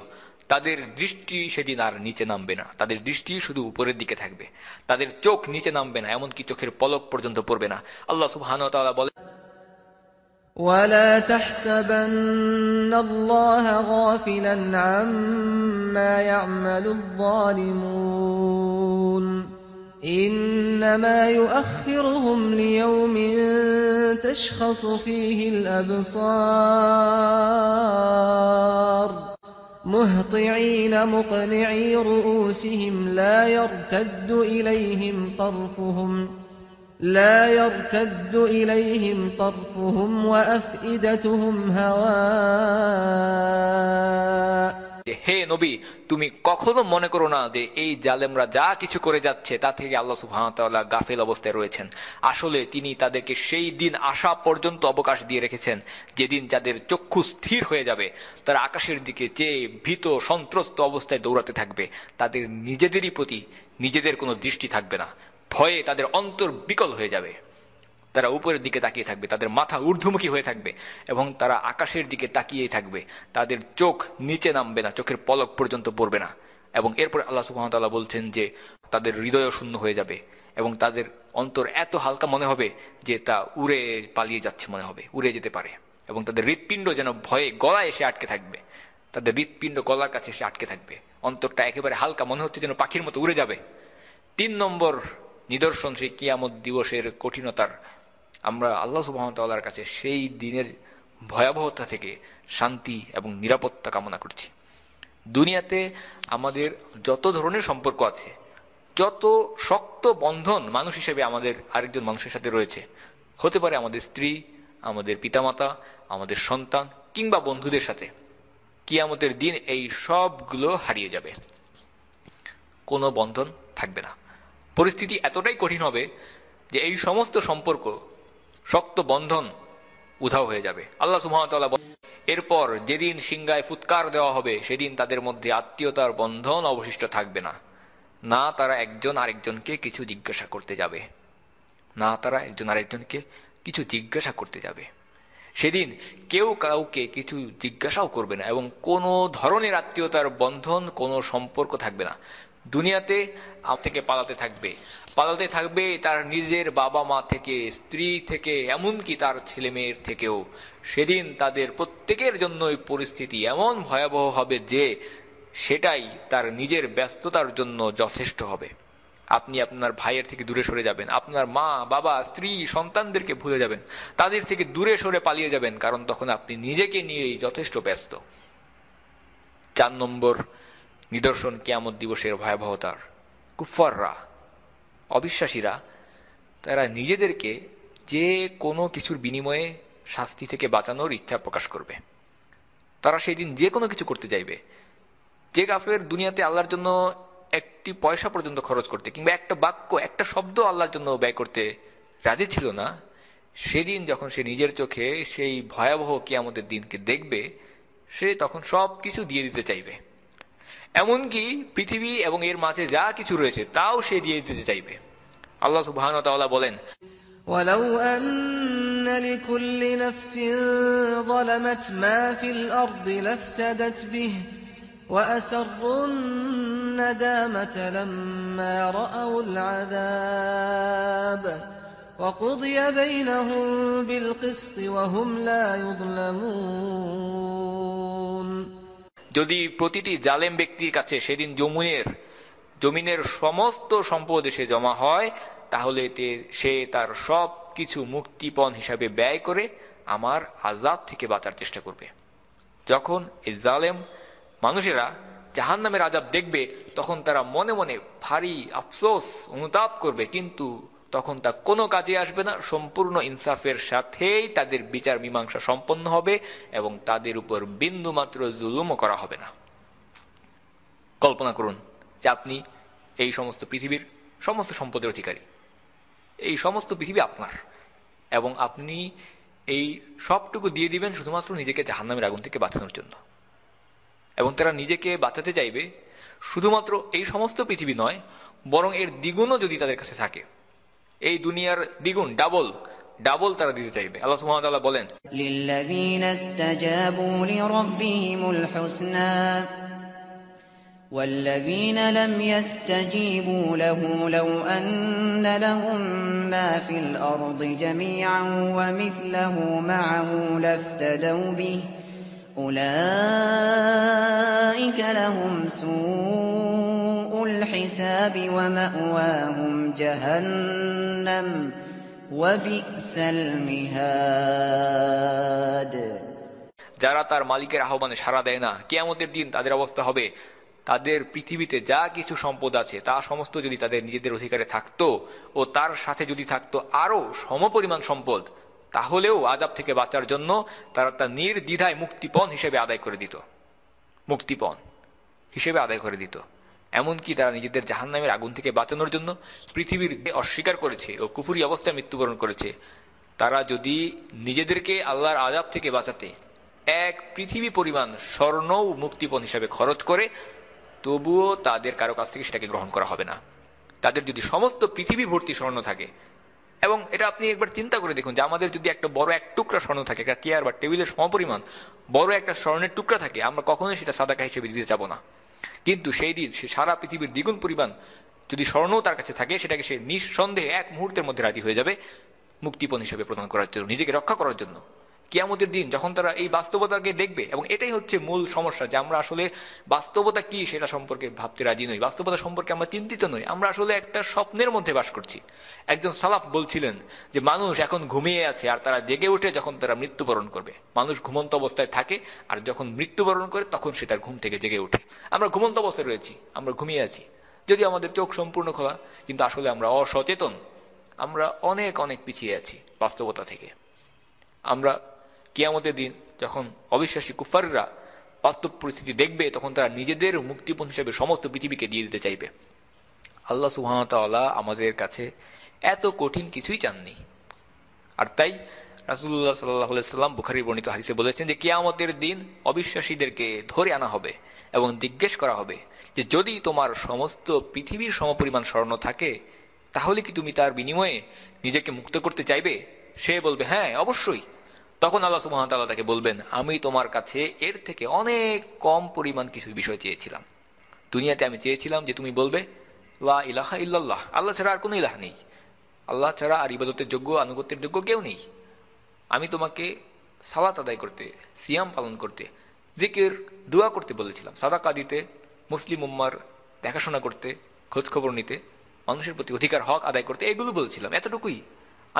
Speaker 3: তাদের দৃষ্টি সেদিন আর নিচে নামবে না, তাদের দৃষ্টি শুধু উপরের দিকে থাকবে, তাদের চোখ নিচে নামবে না, এমনকি চোখের পলক পর্যন্ত পড়বে না। আল্লাহ সুবহানাহু ওয়া তাআলা বলেন,
Speaker 1: ولا تحسبن الله غافلا عما يعمل الظالمون إنما يؤخرهم ليوم تشخص فيه الأبصار مهطعين مقنعي رؤوسهم لا يرتد إليهم طرفهم وأفئدتهم هواء
Speaker 3: হে নবী, তুমি কখনো মনে করো না যে এই জালেমরা যা কিছু করে যাচ্ছে তা থেকে আল্লাহ সুবহানাহু ওয়া তাআলা গাফিল অবস্থায় রয়েছেন। আসলে তিনি তাদেরকে সেই দিন আসা পর্যন্ত অবকাশ দিয়ে রেখেছেন যেদিন যাদের চক্ষু স্থির হয়ে যাবে, তারা আকাশের দিকে চেয়ে ভীত সন্ত্রস্ত অবস্থায় দৌড়াতে থাকবে। তাদের নিজেদেরই প্রতি নিজেদের কোনো দৃষ্টি থাকবে না, ভয়ে তাদের অন্তর বিকল হয়ে যাবে। তারা উপরের দিকে তাকিয়ে থাকবে, তাদের মাথা ঊর্ধ্বমুখী হয়ে থাকবে, এবং তারা আকাশের দিকে তাকিয়েই থাকবে। তাদের চোখ নিচে নামবে না, চোখের পলক পর্যন্ত পড়বে না। এবং এরপর আল্লাহ সুবহানাহু ওয়া তাআলা বলছেন যে তাদের হৃদয় শূন্য হয়ে যাবে, এবং তাদের অন্তর এত হালকা মনে হবে যে তা উড়ে পালিয়ে যাচ্ছে মনে হবে, উড়ে যেতে পারে। এবং তাদের হৃৎপিণ্ড যেন ভয়ে গলায় এসে আটকে থাকবে, তাদের হৃৎপিণ্ড গলার কাছে এসে আটকে থাকবে। অন্তরটা একেবারে হালকা মনে হচ্ছে যেন পাখির মতো উড়ে যাবে। 3 নম্বর নিদর্শন সেই কিয়ামত দিবসের কঠিনতার। আমরা আল্লাহ সুবহানাহু ওয়া তাআলার কাছে সেই দিনের ভয়াবহতা থেকে শান্তি এবং নিরাপত্তা কামনা করছি। দুনিয়াতে আমাদের যত ধরনের সম্পর্ক আছে, যত শক্ত বন্ধন মানুষ হিসেবে আমাদের আরেকজন মানুষের সাথে রয়েছে, হতে পারে আমাদের স্ত্রী, আমাদের পিতামাতা, আমাদের সন্তান কিংবা বন্ধুদের সাথে, কিয়ামতের দিন এই সবগুলো হারিয়ে যাবে, কোনো বন্ধন থাকবে না। পরিস্থিতি এতটাই কঠিন হবে যে এই সমস্ত সম্পর্ক, শক্ত বন্ধন উধাও হয়ে যাবে। আল্লাহ সুবহানাহু ওয়া তাআলা বলেন, এরপর যেদিন সিংহায় ফুৎকার দেওয়া হবে সেদিন তাদের মধ্যে আত্মীয়তার বন্ধন অবশিষ্ট থাকবে না। না তারা একজন আরেকজনকে কিছু জিজ্ঞাসা করতে যাবে, না তারা একজন আরেকজনকে কিছু জিজ্ঞাসা করতে যাবে। সেদিন কেউ কাউকে কিছু জিজ্ঞাসাও করবে না, এবং কোনো ধরনের আত্মীয়তার বন্ধন, কোনো সম্পর্ক থাকবে না। দুনিয়াতে থেকে পালাতে থাকবে তার নিজের বাবা মা থেকে, স্ত্রী থেকে, এমনকি তার ছেলে মেয়ের থেকেও। সেদিন তাদের প্রত্যেকের জন্য এই পরিস্থিতি এমন ভয়াবহ হবে যে সেটাই তার নিজের ব্যস্ততার জন্য যথেষ্ট হবে। আপনি আপনার ভাইয়ের থেকে দূরে সরে যাবেন, আপনার মা বাবা স্ত্রী সন্তানদেরকে ভুলে যাবেন, তাদের থেকে দূরে সরে পালিয়ে যাবেন, কারণ তখন আপনি নিজেকে নিয়েই যথেষ্ট ব্যস্ত। 4 নম্বর নিদর্শন কিয়ামত দিবসের ভয়াবহতার। কুফাররা, অবিশ্বাসীরা, তারা নিজেদেরকে যে কোনো কিছুর বিনিময়ে শাস্তি থেকে বাঁচানোর ইচ্ছা প্রকাশ করবে। তারা সেই দিন যে কোনো কিছু করতে চাইবে। যে কাফের দুনিয়াতে আল্লাহর জন্য একটি পয়সা পর্যন্ত খরচ করতে কিংবা একটা বাক্য, একটা শব্দ আল্লাহর জন্য ব্যয় করতে রাজি ছিল না, সেদিন যখন সে নিজের চোখে সেই ভয়াবহ কিয়ামতের দিনকে দেখবে, সে তখন সব কিছু দিয়ে দিতে চাইবে। এমনকি পৃথিবী এবং এর মাঝে যা কিছু রয়েছে তাও সে দিয়ে দিতে চাইবে। আল্লাহ সুবহানাহু ওয়া তাআলা বলেন,
Speaker 1: ولو أن لكل نفس ظلمت ما في الأرض لافتدت به وأسروا الندامة لما رأوا العذاب وقضي بينهم بالقسط وهم لا يظلمون।
Speaker 3: যদি প্রতিটি জালেম ব্যক্তির কাছে সেদিন জমিনের সমস্ত সম্পদ এসে জমা হয়, তাহলে সে তার সব কিছু মুক্তিপণ হিসাবে ব্যয় করে আমার আযাব থেকে বাঁচার চেষ্টা করবে। যখন এই জালেম মানুষেরা জাহান্নামের আযাব দেখবে, তখন তারা মনে মনে ভারী আফসোস অনুতাপ করবে, কিন্তু তখন তা কোনো কাজে আসবে না। সম্পূর্ণ ইনসাফের সাথেই তাদের বিচার মীমাংসা সম্পন্ন হবে এবং তাদের উপর বিন্দু মাত্র জুলুমও করা হবে না। কল্পনা করুন যে আপনি এই সমস্ত পৃথিবীর সমস্ত সম্পদের অধিকারী, এই সমস্ত পৃথিবী আপনার, এবং আপনি এই সবটুকু দিয়ে দিবেন শুধুমাত্র নিজেকে জাহান্নামের আগুন থেকে বাঁচানোর জন্য। এবং তারা নিজেকে বাঁচাতে চাইবে শুধুমাত্র এই সমস্ত পৃথিবী নয়, বরং এর দ্বিগুণও যদি তাদের কাছে থাকে, এই দুনিয়ার দ্বিগুণ, ডাবল তারা দিতে চাইবে। আল্লাহ সুবহানাহু ওয়া তাআলা বলেন,
Speaker 4: লিল্লাযীনা ইসতাজাবু লিরাব্বিহিমুল হুসনা والذين لم يستجيبوا له لو أن لهم ما في الأرض جميعا ومثله معه لافتدوا به أولئك لهم سوء الحساب ومأواهم جهنم وبئس المهاد।
Speaker 3: যারা তার মালিকের আহ্বানে সাড়া দেয় না, কিয়ামতের দিন তাদের অবস্থা হবে, তাদের পৃথিবীতে যা কিছু সম্পদ আছে তা সমস্ত যদি তাদের নিজেদের অধিকারে থাকতো ও তার সাথে যদি থাকতো আরো সমপরিমাণ সম্পদ, তাহলেও আযাব থেকে বাঁচার জন্য তারা তা নির্দ্বিধায় মুক্তিপণ হিসেবে আদায় করে দিত। এমনকি তারা নিজেদের জাহান্নামের আগুন থেকে বাঁচানোর জন্য পৃথিবীর অস্বীকার করেছে ও কুফরি অবস্থায় মৃত্যুবরণ করেছে। তারা যদি নিজেদেরকে আল্লাহর আযাব থেকে বাঁচাতে এক পৃথিবী পরিমাণ স্বর্ণ মুক্তিপণ হিসেবে খরচ করে, তবুও তাদের কারো কাছ থেকে সেটাকে গ্রহণ করা হবে না। তাদের যদি সমস্ত পৃথিবী ভর্তি স্বর্ণ থাকে, এবং এটা আপনি একবার চিন্তা করে দেখুন যে আমাদের যদি একটা বড় এক টুকরা স্বর্ণ থাকে, একটা চেয়ার বা টেবিলের সমপরিমাণ বড় একটা স্বর্ণের টুকরা থাকে, আমরা কখনোই সেটা সাদাকা হিসেবে দিতে যাব না। কিন্তু সেই দিন সে সারা পৃথিবীর দ্বিগুণ পরিমাণ যদি স্বর্ণও তার কাছে থাকে, সেটাকে সে নিঃসন্দেহে এক মুহূর্তের মধ্যে রাজি হয়ে যাবে মুক্তিপণ হিসেবে প্রদান করার জন্য, নিজেকে রক্ষা করার জন্য। কিয়ামতের দিন যখন তারা এই বাস্তবতাকে দেখবে, এবং এটাই হচ্ছে মূল সমস্যা যে আমরা আসলে বাস্তবতা কি সেটা সম্পর্কে ভাবতে রাজি নই, বাস্তবতা সম্পর্কে আমরা চিন্তিত নই, আমরা আসলে একটা স্বপ্নের মধ্যে বাস করছি। একজন সালাফ বলছিলেন যে মানুষ এখন ঘুমিয়ে আছে আর তারা জেগে ওঠে যখন তারা মৃত্যুবরণ করবে। মানুষ ঘুমন্ত অবস্থায় থাকে আর যখন মৃত্যুবরণ করে তখন সে তার ঘুম থেকে জেগে ওঠে। আমরা ঘুমন্ত অবস্থায় রয়েছি, আমরা ঘুমিয়ে আছি, যদি আমাদের চোখ সম্পূর্ণ খোলা, কিন্তু আসলে আমরা অসচেতন, আমরা অনেক অনেক পিছিয়ে আছি বাস্তবতা থেকে। আমরা কিয়ামতের দিন যখন অবিশ্বাসী কুফাররা বাস্তব পরিস্থিতি দেখবে, তখন তারা নিজেদের মুক্তিপণ হিসেবে সমস্ত পৃথিবীকে দিয়ে দিতে চাইবে। আল্লাহ সুবহানাহু ওয়া তাআলা আমাদের কাছে এত কঠিন কিছুই চাননি। আর তাই রাসূলুল্লাহ সাল্লাল্লাহু আলাইহি ওয়াসাল্লাম বুখারীর বর্ণিত হাদিসে বলেছেন যে কিয়ামতের দিন অবিশ্বাসীদেরকে ধরে আনা হবে এবং জিজ্ঞেস করা হবে যে যদি তোমার সমস্ত পৃথিবীর সমপরিমাণ স্বর্ণ থাকে, তাহলে কি তুমি তার বিনিময়ে নিজেকে মুক্ত করতে চাইবে? সে বলবে হ্যাঁ, অবশ্যই। তখন আল্লাহ সুবহানাহু ওয়া তাআলা তাকে বলবেন, আমি তোমার কাছে এর থেকে অনেক কম পরিমাণ কিছু বিষয় চেয়েছিলাম। দুনিয়াতে আমি চেয়েছিলাম যে তুমি বলবে লা ইলাহা ইল্লাল্লাহ, আল্লাহ ছাড়া আর কোনো ইলাহ নেই, আল্লাহ ছাড়া আর ইবাদতের যোগ্য আনুগত্যের যোগ্য কেউ নেই। আমি তোমাকে সালাত আদায় করতে, সিয়াম পালন করতে, জিকির, দোয়া করতে বলেছিলাম, সাদাকা দিতে, মুসলিম উম্মার দেখাশোনা করতে, খোঁজখবর নিতে, মানুষের প্রতি অধিকার হক আদায় করতে, এগুলো বলছিলাম, এতটুকুই।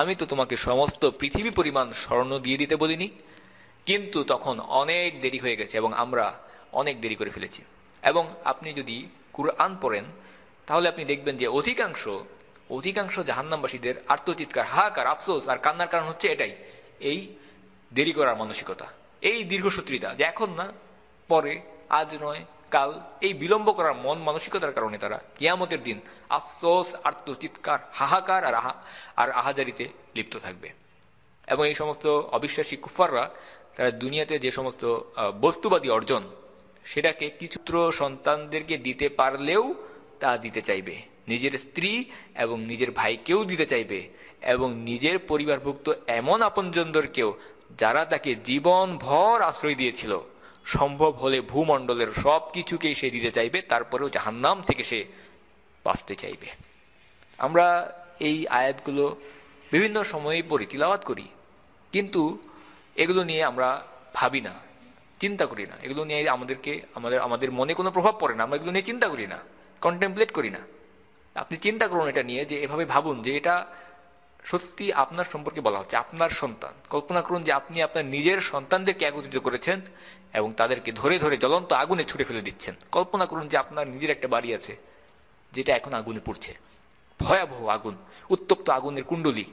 Speaker 3: আমি তো তোমাকে সমস্ত পৃথিবী পরিমাণ স্বর্ণ দিয়ে দিতে বলিনি। কিন্তু তখন অনেক দেরি হয়ে গেছে এবং আমরা অনেক দেরি করে ফেলেছি। এবং আপনি যদি কুরআন পড়েন তাহলে আপনি দেখবেন যে অধিকাংশ জাহান্নামবাসীদের আর্তচিৎকার, হাহাকার, আফসোস আর কান্নার কারণ হচ্ছে এটাই, এই দেরি করার মানসিকতা, এই দীর্ঘসূত্রিতা, যে এখন না পরে, আজ নয় কাল, এই বিলম্ব করার মন মানসিকতার কারণে তারা কিয়ামতের দিন আফসোস, আর্তচিৎকার, হাহাকার আর আহাজারিতে লিপ্ত থাকবে। এবং এই সমস্ত অবিশ্বাসী কুফাররা তারা দুনিয়াতে যে সমস্ত বস্তুবাদী অর্জন সেটাকে কিছু সন্তানদেরকে দিতে পারলেও তা দিতে চাইবে, নিজের স্ত্রী এবং নিজের ভাইকেও দিতে চাইবে, এবং নিজের পরিবারভুক্ত এমন আপনজনদেরকেও যারা তাকে জীবন ভর আশ্রয় দিয়েছিল, সম্ভব হলে ভূমণ্ডলের সব কিছুকেই সে দিতে চাইবে, তারপরেও জাহান্নাম থেকে সে বাঁচতে চাইবে। আমরা এই আয়াতগুলো বিভিন্ন সময়ে পড়ি, তিলাওয়াত করি, কিন্তু এগুলো নিয়ে আমরা ভাবি না, চিন্তা করি না। এগুলো নিয়ে আমাদের মনে কোনো প্রভাব পড়ে না, আমরা এগুলো নিয়ে চিন্তা করি না, কন্টেমপ্লেট করি না। আপনি চিন্তা করুন এটা নিয়ে, যে এভাবে ভাবুন যে এটা সত্যি আপনার সম্পর্কে বলা হচ্ছে, আপনার সন্তান। কল্পনা করুন যে আপনি আপনার নিজের সন্তানদেরকে একত্রিত করেছেন এবং তাদেরকে ধরে ধরে জ্বলন্ত আগুনে ছুড়ে ফেলে দিচ্ছেন। কল্পনা করুন যে আপনার নিজের একটা বাড়ি আছে যেটা এখন আগুনে পুড়ছে, ভয়াবহ আগুন, উত্তপ্ত আগুনের কুণ্ডলী,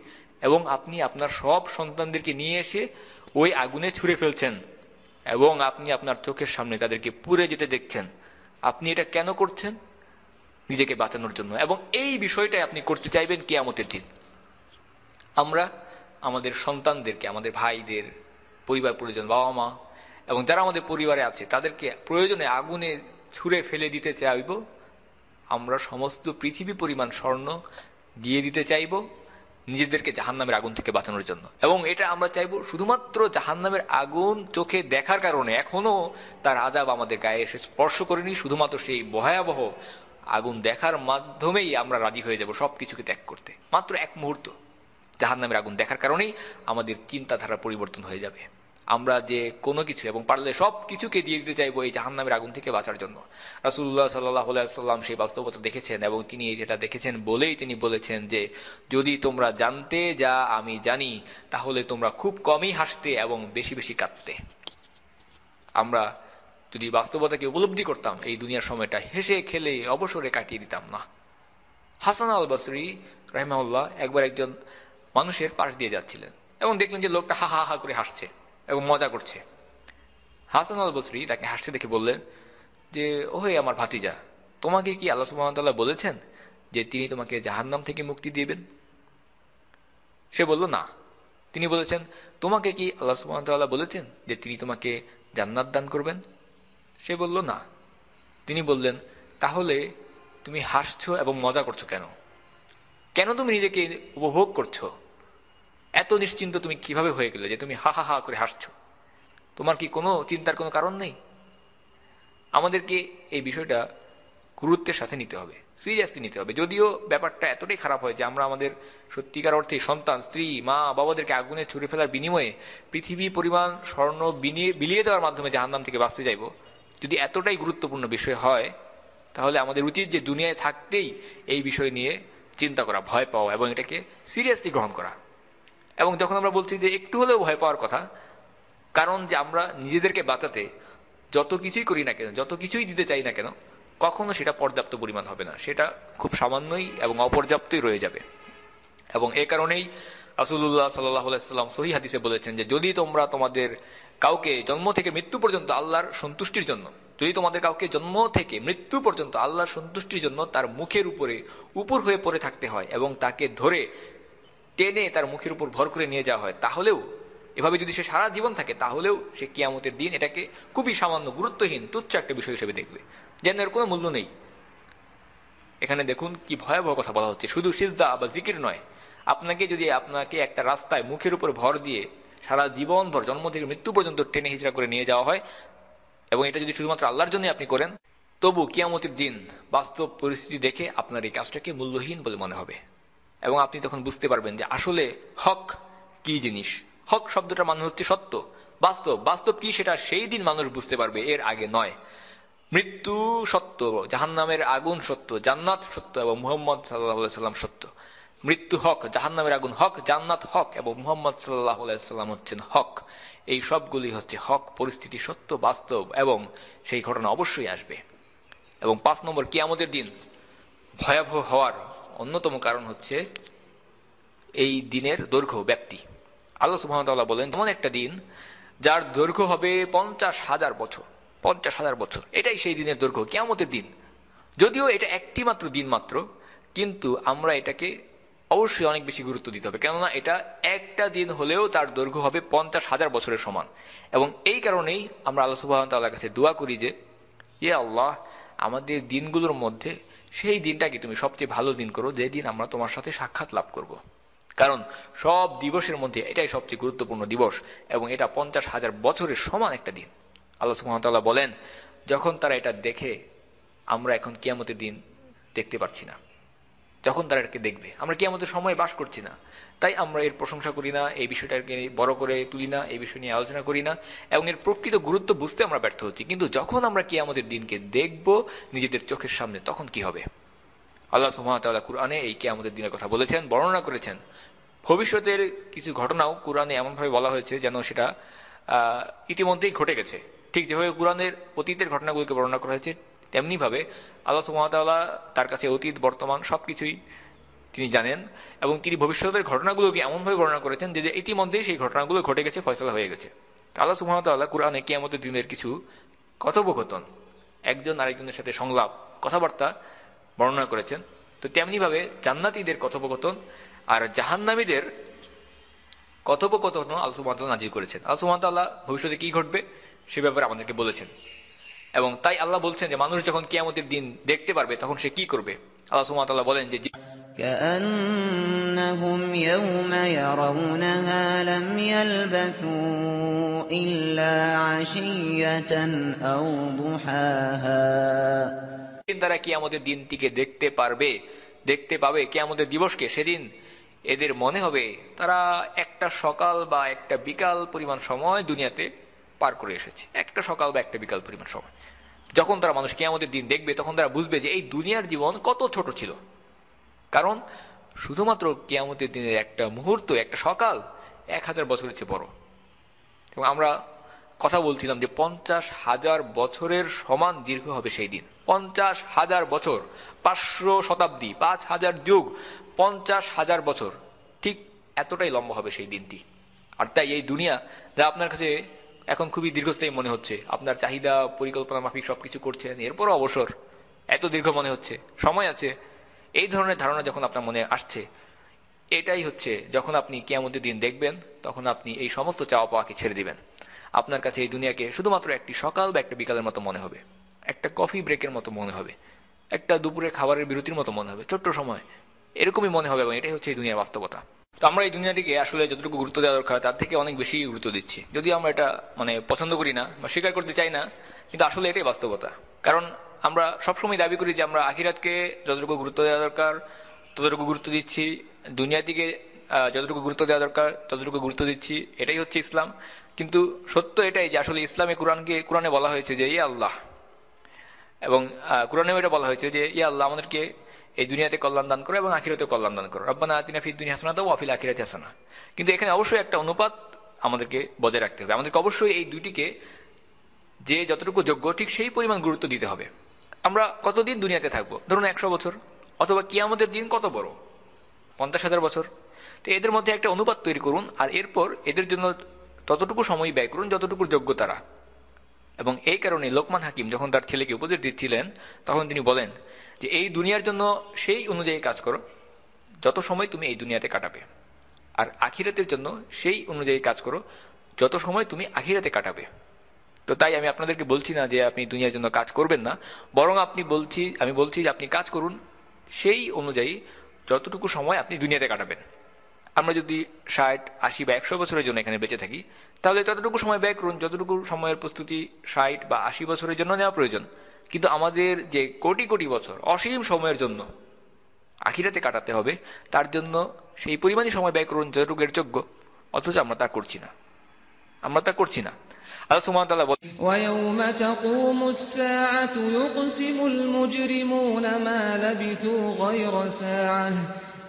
Speaker 3: এবং আপনি আপনার সব সন্তানদেরকে নিয়ে এসে ওই আগুনে ছুড়ে ফেলছেন এবং আপনি আপনার চোখের সামনে তাদেরকে পুড়ে যেতে দেখছেন। আপনি এটা কেন করছেন? নিজেকে বাঁচানোর জন্য, এবং এই বিষয়টাই আপনি করতে চাইবেন কিয়ামতের দিন। আমরা আমাদের সন্তানদেরকে, আমাদের ভাইদের, পরিবার পরিজন, বাবা মা এবং যারা আমাদের পরিবারে আছে তাদেরকে প্রয়োজনে আগুনে ছুঁড়ে ফেলে দিতে চাইব। আমরা সমস্ত পৃথিবী পরিমাণ স্বর্ণ দিয়ে দিতে চাইব নিজেদেরকে জাহান্নামের আগুন থেকে বাঁচানোর জন্য, এবং এটা আমরা চাইব শুধুমাত্র জাহান্নামের আগুন চোখে দেখার কারণে। এখনো তার আযাব আমাদের গায়ে এসে স্পর্শ করেনি, শুধুমাত্র সেই ভয়াবহ আগুন দেখার মাধ্যমেই আমরা রাজি হয়ে যাব সবকিছুকে ত্যাগ করতে। মাত্র এক মুহূর্ত জাহান্নামের আগুন দেখার কারণেই আমাদের চিন্তাধারা পরিবর্তন হয়ে যাবে। আমরা যে কোনো কিছু এবং পারলে সব কিছুকে দিয়ে দিতে চাইবো এই জাহান্নামের আগুন থেকে বাঁচার জন্য। রাসূলুল্লাহ সাল্লাল্লাহু আলাইহি ওয়াসাল্লাম সেই বাস্তবতা দেখেছেন, এবং তিনি যেটা দেখেছেন বলেই তিনি বলেছেন যে যদি তোমরা জানতে যা আমি জানি তাহলে তোমরা খুব কমই হাসতে এবং বেশি বেশি কাঁদতে। আমরা যদি বাস্তবতাকে উপলব্ধি করতাম এই দুনিয়ার সময়টা হেসে খেলে অবসরে কাটিয়ে দিতাম না। হাসান আল বসরি রাহিমাহুল্লাহ একবার একজন মানুষের পাশ দিয়ে যাচ্ছিলেন এবং দেখলেন যে লোকটা হা হা হা করে হাসছে এবং মজা করছে। হাসান আল বসরি তাকে হাসতে দেখে বললেন যে ওহে আমার ভাতিজা, তোমাকে কি আল্লাহ সুবহানাহু ওয়া তাআলা বলেছেন যে তিনি তোমাকে জাহান্নাম থেকে মুক্তি দিবেন? সে বলল না। তিনি বলেছেন তোমাকে কি আল্লাহ সুবহানাহু ওয়া তাআলা বলেছেন যে তিনি তোমাকে জান্নাত দান করবেন? সে বলল না। তিনি বললেন তাহলে তুমি হাসছো এবং মজা করছো কেন? কেন তুমি নিজেকে উপভোগ করছো? এত নিশ্চিন্ত তুমি কিভাবে হয়ে গেলে যে তুমি হা হা হা করে হাসছো? তোমার কি কোনো চিন্তার কোনো কারণ নেই? আমাদেরকে এই বিষয়টা গুরুত্বের সাথে নিতে হবে, সিরিয়াসলি নিতে হবে। যদিও ব্যাপারটা এতটাই খারাপ হয় যে আমরা আমাদের সত্যিকার অর্থে সন্তান, স্ত্রী, মা, বাবাদেরকে আগুনে ছুড়ে ফেলার বিনিময়ে পৃথিবী পরিমাণ স্বর্ণ বিলিয়ে দেওয়ার মাধ্যমে জাহান্নাম থেকে বাঁচতে যাইব, যদি এতটাই গুরুত্বপূর্ণ বিষয় হয় তাহলে আমাদের উচিত যে দুনিয়ায় থাকতেই এই বিষয় নিয়ে চিন্তা করা, ভয় পাওয়া এবং এটাকে সিরিয়াসলি গ্রহণ করা। এবং যখন আমরা বলছি যে একটু হলেও ভয় পাওয়ার কথা, কারণ যে আমরা নিজেদেরকে বাঁচাতে যত কিছুই করি না কেন, যত কিছুই দিতে চাই না কেন, কখনো সেটা পর্যাপ্ত পরিমাণ হবে না, সেটা খুব সামান্যই এবং অপর্যাপ্তই রয়ে যাবে। এবং এ কারণেই রাসূলুল্লাহ সাল্লাল্লাহু আলাইহি ওয়াসাল্লাম সহিহ হাদিসে বলেছেন যে যদি তোমরা তোমাদের কাউকে জন্ম থেকে মৃত্যু পর্যন্ত আল্লাহর সন্তুষ্টির জন্য, যদি তোমাদের কাউকে জন্ম থেকে মৃত্যু পর্যন্ত আল্লাহর সন্তুষ্টির জন্য তার মুখের উপরে উপর হয়ে পড়ে থাকতে হয় এবং তাকে ধরে টেনে তার মুখের উপর ভর করে নিয়ে যাওয়া হয়, তাহলেও এভাবে যদি সে সারা জীবন থাকে তাহলেও সে কিয়ামতের দিন এটাকে খুবই সামান্য, গুরুত্বহীন, তুচ্ছ একটা বিষয় হিসেবে দেখবে, যেন এর কোনো মূল্য নেই। এখানে দেখুন কি ভয়াবহ কথা বলা হচ্ছে। শুধু সিজদা বা জিকির নয়, আপনাকে একটা রাস্তায় মুখের উপর ভর দিয়ে সারা জীবন ভর জন্ম থেকে মৃত্যু পর্যন্ত টেনে হিজড়া করে নিয়ে যাওয়া হয়, এবং এটা যদি শুধুমাত্র আল্লাহর জন্য আপনি করেন, তবু কিয়ামতের দিন বাস্তব পরিস্থিতি দেখে আপনার এই কাজটাকে মূল্যহীন বলে মনে হবে। এবং আপনি তখন বুঝতে পারবেন যে আসলে হক কি জিনিস। হক শব্দটার মানে হচ্ছে সত্য, বাস্তব। বাস্তব কি সেটা সেই দিন মানুষ বুঝতে পারবে, এর আগে নয়। মৃত্যু সত্য, জাহান্নামের আগুন সত্য, জান্নাত সত্য এবং মুহাম্মদ সাল্লাল্লাহু আলাইহি সাল্লাম সত্য। মৃত্যু হক, জাহান্নামের আগুন হক, জান্নাত হক এবং মুহাম্মদ সাল্লাল্লাহু আলাইহি সাল্লাম হচ্ছেন হক। এই সবগুলি হচ্ছে হক, পরিস্থিতি সত্য, বাস্তব, এবং সেই ঘটনা অবশ্যই আসবে। এবং 5 নম্বর, কিয়ামতের দিন ভয়াবহ হওয়ার অন্যতম কারণ হচ্ছে এই দিনের দৈর্ঘ্য, ব্যাপ্তি। আল্লাহ সুবহানাহু ওয়া তাআলা বলেন এমন একটা দিন যার দৈর্ঘ্য হবে 50,000 বছর। 50,000 বছর, এটাই সেই দিনের দৈর্ঘ্য, কিয়ামতের দিন। যদিও এটা একটি মাত্র দিন মাত্র, কিন্তু আমরা এটাকে অবশ্যই অনেক বেশি গুরুত্ব দিতে হবে, কেননা এটা একটা দিন হলেও তার দৈর্ঘ্য হবে 50,000 বছরের সমান। এবং এই কারণেই আমরা আল্লাহ সুবহানাহু ওয়া তাআলার কাছে দোয়া করি যে ইয়ে আল্লাহ, আমাদের দিনগুলোর মধ্যে সেই দিনটাকে তুমি সবচেয়ে ভালো দিন করো, যে দিন আমরা তোমার সাথে সাক্ষাৎ লাভ করব। কারণ সব দিবসের মধ্যে এটাই সবচেয়ে গুরুত্বপূর্ণ দিবস, এবং এটা 50,000 বছরের সমান একটা দিন। আল্লাহ সুবহানাহু ওয়া তাআলা বলেন, যখন তারা এটা দেখে, আমরা এখন কিয়ামতের দিন দেখতে পারছি না, যখন তারা এটাকে দেখবে, আমরা কিয়ামতের সময় বাস করছি না, তাই আমরা এর প্রশংসা করি না, এই বিষয়টাকে বড় করে তুলি না, এই বিষয় নিয়ে আলোচনা করি না, এবং এর প্রকৃত গুরুত্ব বুঝতে আমরা ব্যর্থ হচ্ছি। কিন্তু যখন আমরা কিয়ামতের দিনকে দেখব নিজেদের চোখের সামনে, তখন কি হবে? আল্লাহ সুবহানাহু ওয়া তাআলা কুরআনে এই কিয়ামতের দিনের কথা বলেছেন, বর্ণনা করেছেন। ভবিষ্যতের কিছু ঘটনাও কুরআনে এমনভাবে বলা হয়েছে যেন সেটা ইতিমধ্যেই ঘটে গেছে। ঠিক যেভাবে কুরআনের অতীতের ঘটনাগুলোকে বর্ণনা করা হয়েছে, তেমনি ভাবে আল্লাহ সুবহানাহু ওয়া তাআলা, তার কাছে অতীত বর্তমান সবকিছুই তিনি জানেন, এবং তিনি ভবিষ্যতের ঘটনাগুলোকে এমনভাবে বর্ণনা করেছেন যে ইতিমধ্যেই সেই ঘটনাগুলো ঘটে গেছে, ফয়সালা হয়ে গেছে। আল্লাহ সুবহানাহু ওয়া তাআলা কুরআনে কিয়ামতের দিনের কিছু কথোপকথন, একজন আরেকজনের সাথে সংলাপ, কথাবার্তা বর্ণনা করেছেন। তো তেমনি ভাবে জান্নাতীদের কথোপকথন আর জাহান্নামীদের কথোপকথন আল্লাহ সুবহানাহু ওয়া তাআলা নাযিল করেছেন। আল্লাহ সুবহানাহু ওয়া তাআলা ভবিষ্যতে কি ঘটবে সে ব্যাপারে আমাদেরকে বলেছেন, এবং তাই আল্লাহ বলছেন যে মানুষ যখন কিয়ামতের দিন দেখতে পারবে তখন সে কি করবে। আল্লাহ সুবহানাহু ওয়া তাআলা বলেন যে
Speaker 4: كأنهم يوم يرونها لم يلبثوا إلا عشية أو ضحاها।
Speaker 3: তারা কিয়ামতের দিনটিকে দেখতে পাবে কিয়ামতের দিবসকে, সেদিন এদের মনে হবে তারা একটা সকাল বা একটা বিকাল পরিমাণ সময় দুনিয়াতে পার করে এসেছে। একটা সকাল বা একটা বিকাল পরিমাণ সময় যখন তারা মানুষ কিয়ামতের দিন দেখবে, তখন তারা বুঝবে যে এই দুনিয়ার জীবন কত ছোট ছিল। কারণ শুধুমাত্র কিয়ামতের দিনের একটা মুহূর্ত, একটা সকাল 1000 বছরের চেয়ে বড়। এবং আমরা কথা বলছিলাম যে 50,000 বছরের সমান দীর্ঘ হবে সেই দিন। 50,000 বছর, 500 শতাব্দী, 5,000 যুগ, 50,000 বছর, ঠিক এতটাই লম্বা হবে সেই দিনটি। আর তাই এই দুনিয়া যা আপনার কাছে এখন খুবই দীর্ঘস্থায়ী মনে হচ্ছে, আপনার চাহিদা পরিকল্পনা মাফিক সবকিছু করছেন, এরপরও অবসর, এত দীর্ঘ মনে হচ্ছে, সময় আছে, এই ধরনের ধারণা যখন আপনার মনে আসছে, এটাই হচ্ছে যখন আপনি কিয়ামতের দিন দেখবেন, তখন আপনি এই সমস্ত চাওয়া পাওয়াকে ছেড়ে দিবেন। আপনার কাছে এই দুনিয়াকে শুধুমাত্র একটি সকাল বা একটা বিকালের মতো মনে হবে, একটা কফি ব্রেকের মতো মনে হবে, একটা দুপুরে খাবারের বিরতির মতো মনে হবে, ছোট্ট সময়, এরকমই মনে হবে। এবং এটাই হচ্ছে এই দুনিয়ার বাস্তবতা। তো আমরা এই দুনিয়াটিকে আসলে যতটুকু গুরুত্ব দেওয়া দরকার তার থেকে অনেক বেশি গুরুত্ব দিচ্ছি, যদিও আমরা এটা পছন্দ করি না বা স্বীকার করতে চাই না, কিন্তু আসলে এটাই বাস্তবতা। কারণ আমরা সবসময় দাবি করি যে আমরা আখিরাতকে যতটুকু গুরুত্ব দেওয়া দরকার ততটুকু গুরুত্ব দিচ্ছি, দুনিয়াটিকে যতটুকু গুরুত্ব দেওয়া দরকার ততটুকু গুরুত্ব দিচ্ছি, এটাই হচ্ছে ইসলাম। কিন্তু সত্য এটাই যে আসলে ইসলামে কোরআনে বলা হয়েছে যে ইয়া আল্লাহ, এবং কোরআনেও এটা বলা হয়েছে যে ইয়া আল্লাহ, আমাদেরকে এই দুনিয়াতে কল্যাণ দান করো এবং আখিরাতে কল্যাণ দান করো, রব্বানা আতিনা ফিদ দুনিয়া হাসানাতাও ওয়া ফিল আখিরাতি হাসানাহ। কিন্তু এখানে অবশ্যই একটা অনুপাত আমাদেরকে বজায় রাখতে হবে। আমাদেরকে অবশ্যই এই দুইটিকে যে যতটুকু যোগ্য ঠিক সেই পরিমাণ গুরুত্ব দিতে হবে। আমরা কতদিন দুনিয়াতে থাকবো? ধরুন 100 বছর, অথবা কিয়ামতের দিন কত বড়, 50,000 বছর। তো এদের মধ্যে একটা অনুপাত তৈরি করুন, আর এরপর এদের জন্য ততটুকু সময় ব্যয় করুন যতটুকু যোগ্য তারা। এবং এই কারণে লোকমান হাকিম যখন তার ছেলেকে উপদেশ দিচ্ছিলেন, তখন তিনি বলেন যে এই দুনিয়ার জন্য সেই অনুযায়ী কাজ করো যত সময় তুমি এই দুনিয়াতে কাটাবে, আর আখিরাতের জন্য সেই অনুযায়ী কাজ করো যত সময় তুমি আখিরাতে কাটাবে। তো তাই আমি আপনাদেরকে বলছি না যে আপনি দুনিয়ার জন্য কাজ করবেন না, বরং আমি বলছি যে আপনি কাজ করুন সেই অনুযায়ী যতটুকু সময় আপনি দুনিয়াতে কাটাবেন। আমরা যদি 60, 80 বা 100 বছরের জন্য এখানে বেঁচে থাকি, তাহলে ততটুকু সময় ব্যয় করুন যতটুকু সময়ের প্রস্তুতি 60 বা 80 বছরের জন্য নেওয়া প্রয়োজন। কিন্তু আমাদের যে কোটি কোটি বছর অসীম সময়ের জন্য আখিরাতে কাটাতে হবে, তার জন্য সেই পরিমাণই সময় ব্যয় করুন যতটুকু এর যোগ্য। অথচ আমরা তা করছি না। আল্লাহ সুবহানাহু ওয়া তাআলা বলেন,
Speaker 1: وَيَوْمَ تَقُومُ السَّاعَةُ يُقْسِمُ الْمُجْرِمُونَ مَا لَبِثُوا غَيْرَ سَاعَةٍ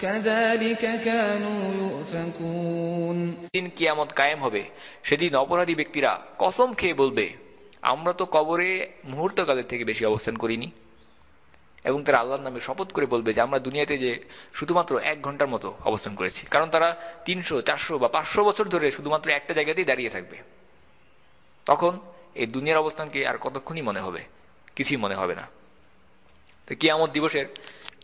Speaker 1: كَذَلِكَ كَانُوا يُؤْفَكُونَ।
Speaker 3: দিন কিয়ামত কায়েম হবে, সেদিন অপরাধী ব্যক্তিরা কসম খেয়ে বলবে, আমরা তো কবরে মুহূর্তকালের থেকে বেশি অবস্থান করিনি। এবং তারা আল্লাহর নামে শপথ করে বলবে যে আমরা দুনিয়াতে যে শুধুমাত্র 1 ঘন্টার মতো অবস্থান করেছি। কারণ তারা 300, 400 বা 500 বছর ধরে শুধুমাত্র একটা জায়গাতেই দাঁড়িয়ে থাকবে। তখন এই দুনিয়ার অবস্থানকে আর কতক্ষণই মনে হবে? কিছুই মনে হবে না। তো কিয়ামত দিবসের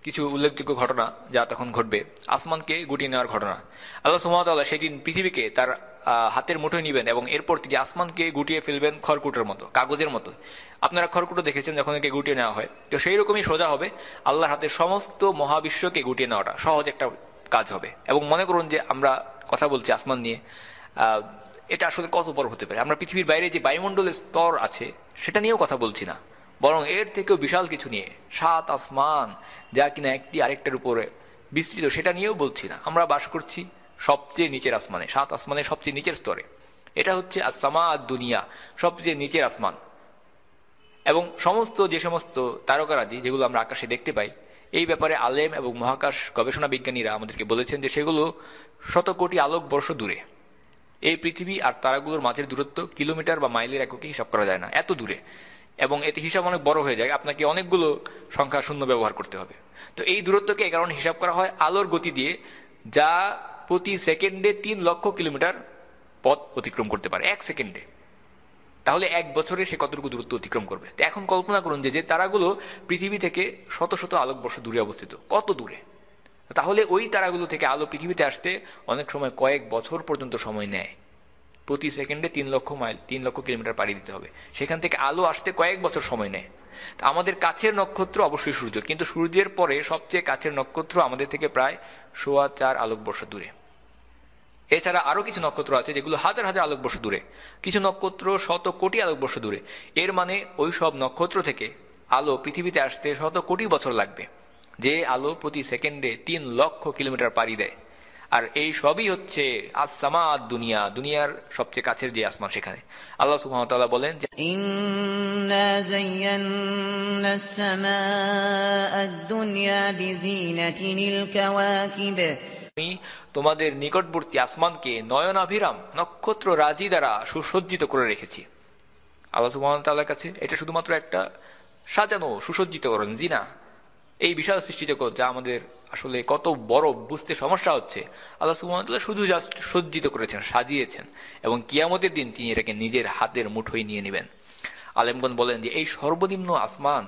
Speaker 3: কিছু উল্লেখযোগ্য ঘটনা যা তখন ঘটবে, আসমানকে গুটিয়ে নেওয়ার ঘটনা। আল্লাহ সুবহানাহু ওয়া তাআলা সেদিন পৃথিবীকে তার হাতের মুঠোয় নিবেন এবং এরপর তিনি আসমানকে গুটিয়ে ফেলবেন খড়কুটোর মতো, কাগজের মতো। আপনারা খড়কুটো দেখেছেন যখন একে গুটিয়ে নেওয়া হয়, তো সেই রকমই সোজা হবে আল্লাহর হাতের সমস্ত মহাবিশ্বকে গুটিয়ে নেওয়াটা সহজ একটা কাজ হবে। এবং মনে করুন যে আমরা কথা বলছি আসমান নিয়ে, এটা আসলে কত বড় হতে পারে। আমরা পৃথিবীর বাইরে যে বায়ুমণ্ডলের স্তর আছে সেটা নিয়েও কথা বলছি না, বরং এর থেকেও বিশাল কিছু নিয়ে, 7 আসমান যা কিনা একটি আরেকটার উপরে বিস্তৃত, সেটা নিয়েও বলছি না। আমরা বাস করছি সবচেয়ে নিচের আসমানে, 7 আসমানের সবচেয়ে নিচের স্তরে। এটা হচ্ছে আসসামা দুনিয়া, সবচেয়ে নিচের আসমান। এবং যে সমস্ত তারকারাজি যেগুলো আমরা আকাশে দেখতে পাই, এই ব্যাপারে আলেম এবং মহাকাশ গবেষণা বিজ্ঞানীরা আমাদেরকে বলেছেন যে সেগুলো 100 কোটি আলোকবর্ষ দূরে। এই পৃথিবী আর তারাগুলোর মাঝের দূরত্ব কিলোমিটার বা মাইলের এককে হিসাব করা যায় না, এত দূরে। এবং এতে হিসাব অনেক বড় হয়ে যায়, আপনাকে অনেকগুলো সংখ্যা শূন্য ব্যবহার করতে হবে। তো এই দূরত্বকে এই কারণে হিসাব করা হয় আলোর গতি দিয়ে, যা প্রতি সেকেন্ডে 3 লক্ষ কিলোমিটার পথ অতিক্রম করতে পারে 1 সেকেন্ডে। তাহলে 1 বছরে সে কতটুকু দূরত্ব অতিক্রম করবে। তো এখন কল্পনা করুন যে তারাগুলো পৃথিবী থেকে শত শত আলোকবর্ষ দূরে অবস্থিত, কত দূরে। তাহলে ওই তারাগুলো থেকে আলো পৃথিবীতে আসতে অনেক সময় কয়েক বছর পর্যন্ত সময় নেয়। প্রতি সেকেন্ডে 3 লক্ষ মাইল, 3 লক্ষ কিলোমিটার পাড়ি দিতে হবে। সেখান থেকে আলো আসতে কয়েক বছর সময় নেয়। আমাদের কাছের নক্ষত্র অবশ্যই সূর্য, কিন্তু সূর্যের পরে সবচেয়ে কাছের নক্ষত্র আমাদের থেকে প্রায় 4.25 আলোকবর্ষ দূরে। এছাড়া আরো কিছু নক্ষত্র আছে যেগুলো হাজার হাজার আলোকবর্ষ দূরে, কিছু নক্ষত্র 100 কোটি আলোকবর্ষ দূরে। এর মানে ওই সব নক্ষত্র থেকে আলো পৃথিবীতে আসতে 100 কোটি বছর লাগবে, যে আলো প্রতি সেকেন্ডে 3 লক্ষ কিলোমিটার পাড়ি দেয়। আর এই সবই হচ্ছে আসসামা দুনিয়া, দুনিয়ার সবচেয়ে কাছের যে আসমান, সেখানে আল্লাহ সুবহানাহু ওয়া তাআলা বলেন যে
Speaker 4: ইন্না যায়্যানাস সামাআদ দুনিয়া বিজিনাতিল কাওয়াকিব,
Speaker 3: আমি তোমাদের নিকটবর্তী আসমানকে নয়নাভিরাম নক্ষত্র রাজি দ্বারা সুসজ্জিত করে রেখেছি। আল্লাহ সুবহানাহু ওয়া তাআলার কাছে এটা শুধুমাত্র একটা সাজানো সুসজ্জিতকরণ, জিনা। এই বিশাল সৃষ্টি জগৎ যা আমাদের আসলে কত বড় বুঝতে সমস্যা হচ্ছে, আল্লাহ সুবহানাহু ওয়া তাআলা শুধু জাস্ট সজ্জিত করেছেন, সাজিয়েছেন, এবং কিয়ামতের দিন তিনি এটাকে নিজের হাতের মুঠোয় নিয়ে নেবেন। আলেমগণ বলেন যে এই সর্বনিম্ন আসমান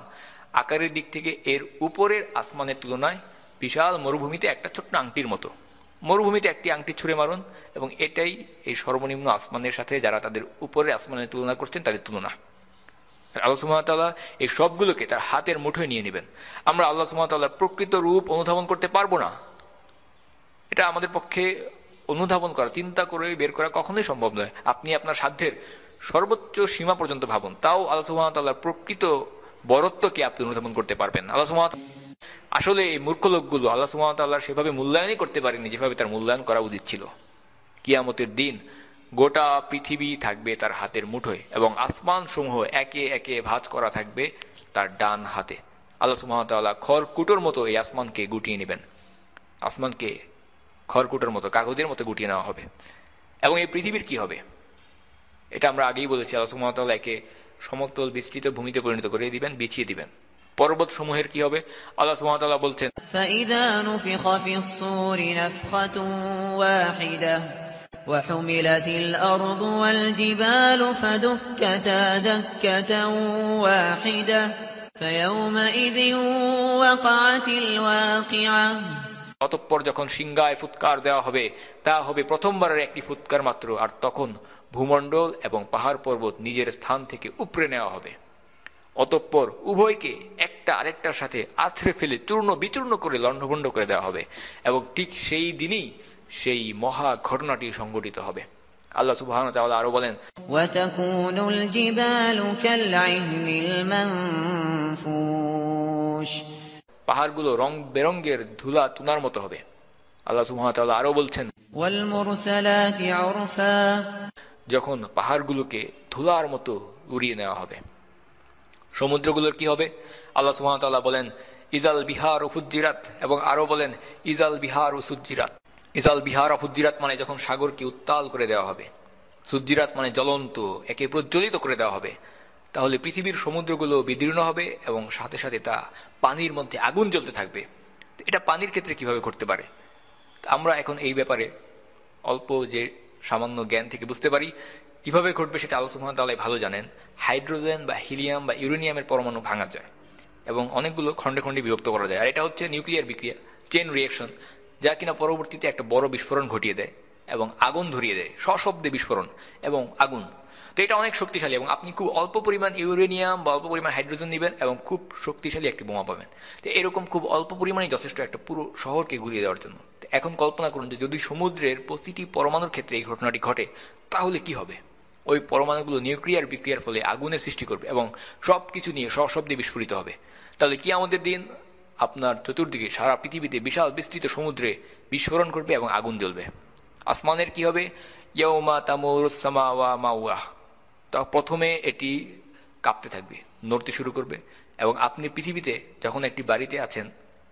Speaker 3: আকারের দিক থেকে এর উপরের আসমানের তুলনায় বিশাল মরুভূমিতে একটা ছোট্ট আংটির মতো। মরুভূমিতে একটি আংটি ছুঁড়ে মারুন এবং এটাই এই সর্বনিম্ন আসমানের সাথে যারা তাদের উপরের আসমানের তুলনা করছেন তাদের তুলনা। আল্লাহ সুবহানাহু ওয়া তাআলা এই সবগুলোকে তার হাতের মুঠোয় নিয়ে নেবেন। আমরা আল্লাহ সুবহানাহু ওয়া তাআলার প্রকৃত রূপ অনুধাবন করতে পারবো না। এটা আমাদের পক্ষে অনুধাবন করা, চিন্তা করে বের করা কখনোই সম্ভব নয়। আপনি আপনার সাধ্যের সর্বোচ্চ সীমা পর্যন্ত ভাবুন, তাও আল্লাহ সুবহানাহু ওয়া তাআলার প্রকৃত বরত্বকে আপনি অনুধাবন করতে পারবেন। আল্লাহ সুবহানাহু ওয়া তাআলা আসলে এই মূর্খ লোকগুলো আল্লাহ সুবহানাহু ওয়া তাআলার সেভাবে মূল্যায়নই করতে পারেনি যেভাবে তার মূল্যায়ন করা উচিত ছিল। কিয়ামতের দিন গোটা পৃথিবী থাকবে তার হাতের মুঠোয় এবং আসমান সমূহ একে একে ভাঁজ করা থাকবে তার ডান হাতে। আল্লাহ সুবহানাহু ওয়া তাআলা খড়কুটোর মতো এই আসমানকে গুটিয়ে নেবেন। আসমানকে খড়কুটোর মতো, কাগজের মতো গুটিয়ে নেওয়া হবে। এবং এই পৃথিবীর কি হবে এটা আমরা আগেই বলেছি। আল্লাহ সুবহানাহু ওয়া তাআলা একে সমতল বিস্তৃত ভূমিতে পরিণত করে দিবেন, বিছিয়ে দিবেন। পর্বত সমূহের কি হবে? আল্লাহ সুবহানাহু ওয়া তাআলা বলছেন
Speaker 4: فإذا نفخ في الصور نفخة واحدة وحملت الأرض والجبال فدكتا دكة واحدة فيومئذ وقعت الواقعة।
Speaker 3: অতঃপর যখন সিংহায় ফুৎকার দেওয়া হবে তা হবে প্রথমবারের একটি ফুৎকার মাত্র, আর তখন ভূমণ্ডল এবং পাহাড় পর্বত নিজের স্থান থেকে উপড়ে নেওয়া হবে। অতঃপর উভয়কে একটা আরেকটার সাথে আছড়ে ফেলে চূর্ণ বিচূর্ণ করে লণ্ডভণ্ড করে দেওয়া হবে এবং ঠিক সেই দিনই সেই মহা ঘটনাটি সংঘটিত হবে। আল্লাহ সুবহানাহু ওয়া তাআলা আরো বলেন
Speaker 4: وَتَكُونُ الْجِبَالُ كَالْعِهْنِ الْمَنفُوشِ,
Speaker 3: পাহাড়গুলো রং বেরঙের ধুলা তুনার মতো হবে। আল্লাহ সুবহানাহু ওয়া তাআলা আরো বলছেন
Speaker 4: وَالْمُرْسَلَاتِ عُرْفًا,
Speaker 3: যখন পাহাড়গুলোকে ধুলার মতো উড়িয়ে নেওয়া হবে। সমুদ্রগুলোর কি হবে? আল্লাহ সুবহানাহু ওয়া তাআলা বলেন ইজাল বিহার ফুজ্জিরাত, এবং আরো বলেন ইজাল বিহার সুজ্জিরাত। ইজাল বিহার ফুজ্জিরাত মানে যখন সাগরকে উত্তাল করে দেওয়া হবে, সুজ্জিরাত মানে জ্বলন্ত, একে প্রজ্বলিত করে দেওয়া হবে। তাহলে পৃথিবীর সমুদ্রগুলো বিদীর্ণ হবে এবং সাথে সাথে তা পানির মধ্যে আগুন জ্বলতে থাকবে। এটা পানির ক্ষেত্রে কিভাবে ঘটতে পারে? আমরা এখন এই ব্যাপারে অল্প যে সামান্য জ্ঞান থেকে বুঝতে পারি। কিভাবে ঘটবে সেটা আল্লাহ সুবহানাহু ওয়া তাআলা ভালো জানেন। হাইড্রোজেন বা হিলিয়াম বা ইউরেনিয়ামের পরমাণু ভাঙা যায়, এবং অনেকগুলো খণ্ডে খণ্ডে বিভক্ত করা যায়। আর এটা হচ্ছে নিউক্লিয়ার বিক্রিয়া, চেন রিয়াকশন, যা কিনা পরবর্তীতে একটা বড় বিস্ফোরণ ঘটিয়ে দেয় এবং আগুন ধরিয়ে দেয়, সশব্দে বিস্ফোরণ এবং আগুন। তো এটা অনেক শক্তিশালী এবং আপনি খুব অল্প পরিমাণ ইউরেনিয়াম বা অল্প পরিমাণ হাইড্রোজেন নেবেন এবং খুব শক্তিশালী একটি বোমা পাবেন। তো এরকম খুব অল্প পরিমাণই যথেষ্ট একটা পুরো শহরকে গুলিয়ে দেওয়ার জন্য। এখন কল্পনা করুন যে যদি সমুদ্রের প্রতিটি পরমাণুর ক্ষেত্রে এই ঘটনাটি ঘটে, তাহলে কি হবে? ওই পরমাণুগুলো নিউক্লিয়ার বিক্রিয়ার ফলে আগুনের সৃষ্টি করবে এবং সবকিছু নিয়ে সশব্দে বিস্ফোরিত হবে। তাহলে কি আমাদের দিন আপনার চতুর্দিকে সারা পৃথিবীতে বিশাল বিস্তৃত সমুদ্রে বিস্ফোরণ করবে এবং আগুন জ্বলবে। আসমানের কি হবে? ইয়াউমা তামুরুস সামাওয়া মাওয়া। তা প্রথমে এটি কাঁপতে থাকবে, নড়তে শুরু করবে এবং আপনি পৃথিবীতে যখন একটি বাড়িতে আছেন,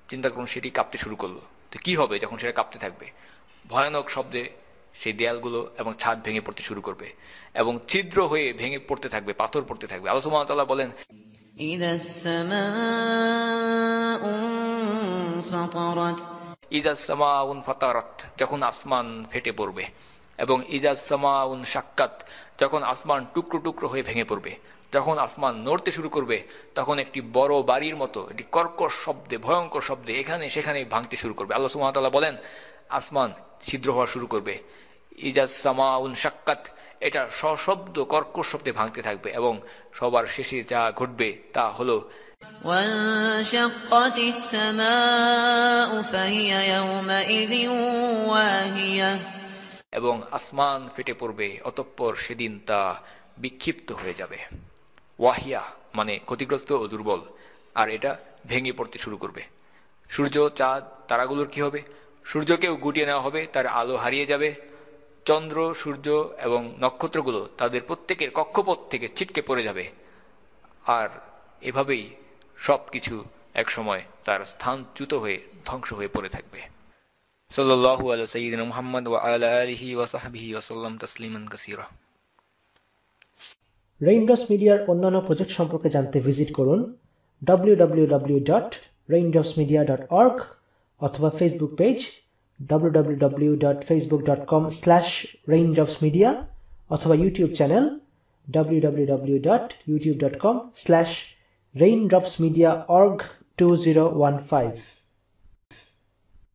Speaker 3: চিন্তা করুন সেটি কাঁপতে শুরু করলো, তো কি হবে যখন সেটা কাঁপতে থাকবে? ভয়ানক শব্দে সেই দেয়ালগুলো এবং ছাদ ভেঙে পড়তে শুরু করবে এবং ছিদ্র হয়ে ভেঙে পড়তে থাকবে, পাথর পড়তে থাকবে। আল্লাহ সুবহানাহু ওয়া তাআলা বলেন,
Speaker 4: ইদাস সামাউ ফাতারাত,
Speaker 3: ইদাস সামাউন ফাতারাত, যখন আসমান ফেটে পড়বে, এবং ইদাস সামাউন শাক্কাত, যখন আসমান টুকরো টুকরো হয়ে ভেঙে পড়বে। যখন আসমান নড়তে শুরু করবে, তখন একটি বড় বাড়ির মতো একটি কর্কশ শব্দে, ভয়ঙ্কর শব্দে এখানে সেখানে ভাঙতে শুরু করবে। আল্লাহ সুবহানাহু ওয়া তাআলা বলেন, আসমান ছিদ্র হওয়া শুরু করবে। ইদাস সামাউন শাক্কাত, এটা সশব্দ কর্কশ শব্দে ভাঙতে থাকবে এবং সবার শেষে যা ঘটবে তা হলো
Speaker 4: ওয়ানশাক্কাতিস সামাউ ফাহিয়া ইয়াওমাইযিন ওয়াহিয়া,
Speaker 3: এবং আসমান ফেটে পড়বে, অতঃপর সেদিন তা বিক্ষিপ্ত হয়ে যাবে। ওয়াহিয়া মানে ক্ষতিগ্রস্ত ও দুর্বল, আর এটা ভেঙে পড়তে শুরু করবে। সূর্য, চাঁদ, তারাগুলোর কি হবে? সূর্যকেও গুটিয়ে নেওয়া হবে, তার আলো হারিয়ে যাবে। চন্দ্র, সূর্য এবং নক্ষত্রগুলো তাদের প্রত্যেকের কক্ষপথ থেকে ছিটকে পড়ে যাবে। আর এভাবেই সবকিছু একসময় তার স্থানচ্যুত হয়ে ধ্বংস হয়ে পড়ে থাকবে। সাল্লাল্লাহু আলা সাইয়্যিদিনা মুহাম্মদ ওয়া আলা আলিহি ওয়া সাহবিহি ওয়া সাল্লাম তাসলিমান কাসীরা।
Speaker 2: রেইনড্রপস মিডিয়ার অন্যান্য প্রজেক্ট সম্পর্কে জানতে ভিজিট করুন www.raindropsmedia.org অথবা ফেসবুক পেজ www.facebook.com/raindropsmedia অথবা ইউটিউব চ্যানেল www.youtube.com/raindropsmediaorg2015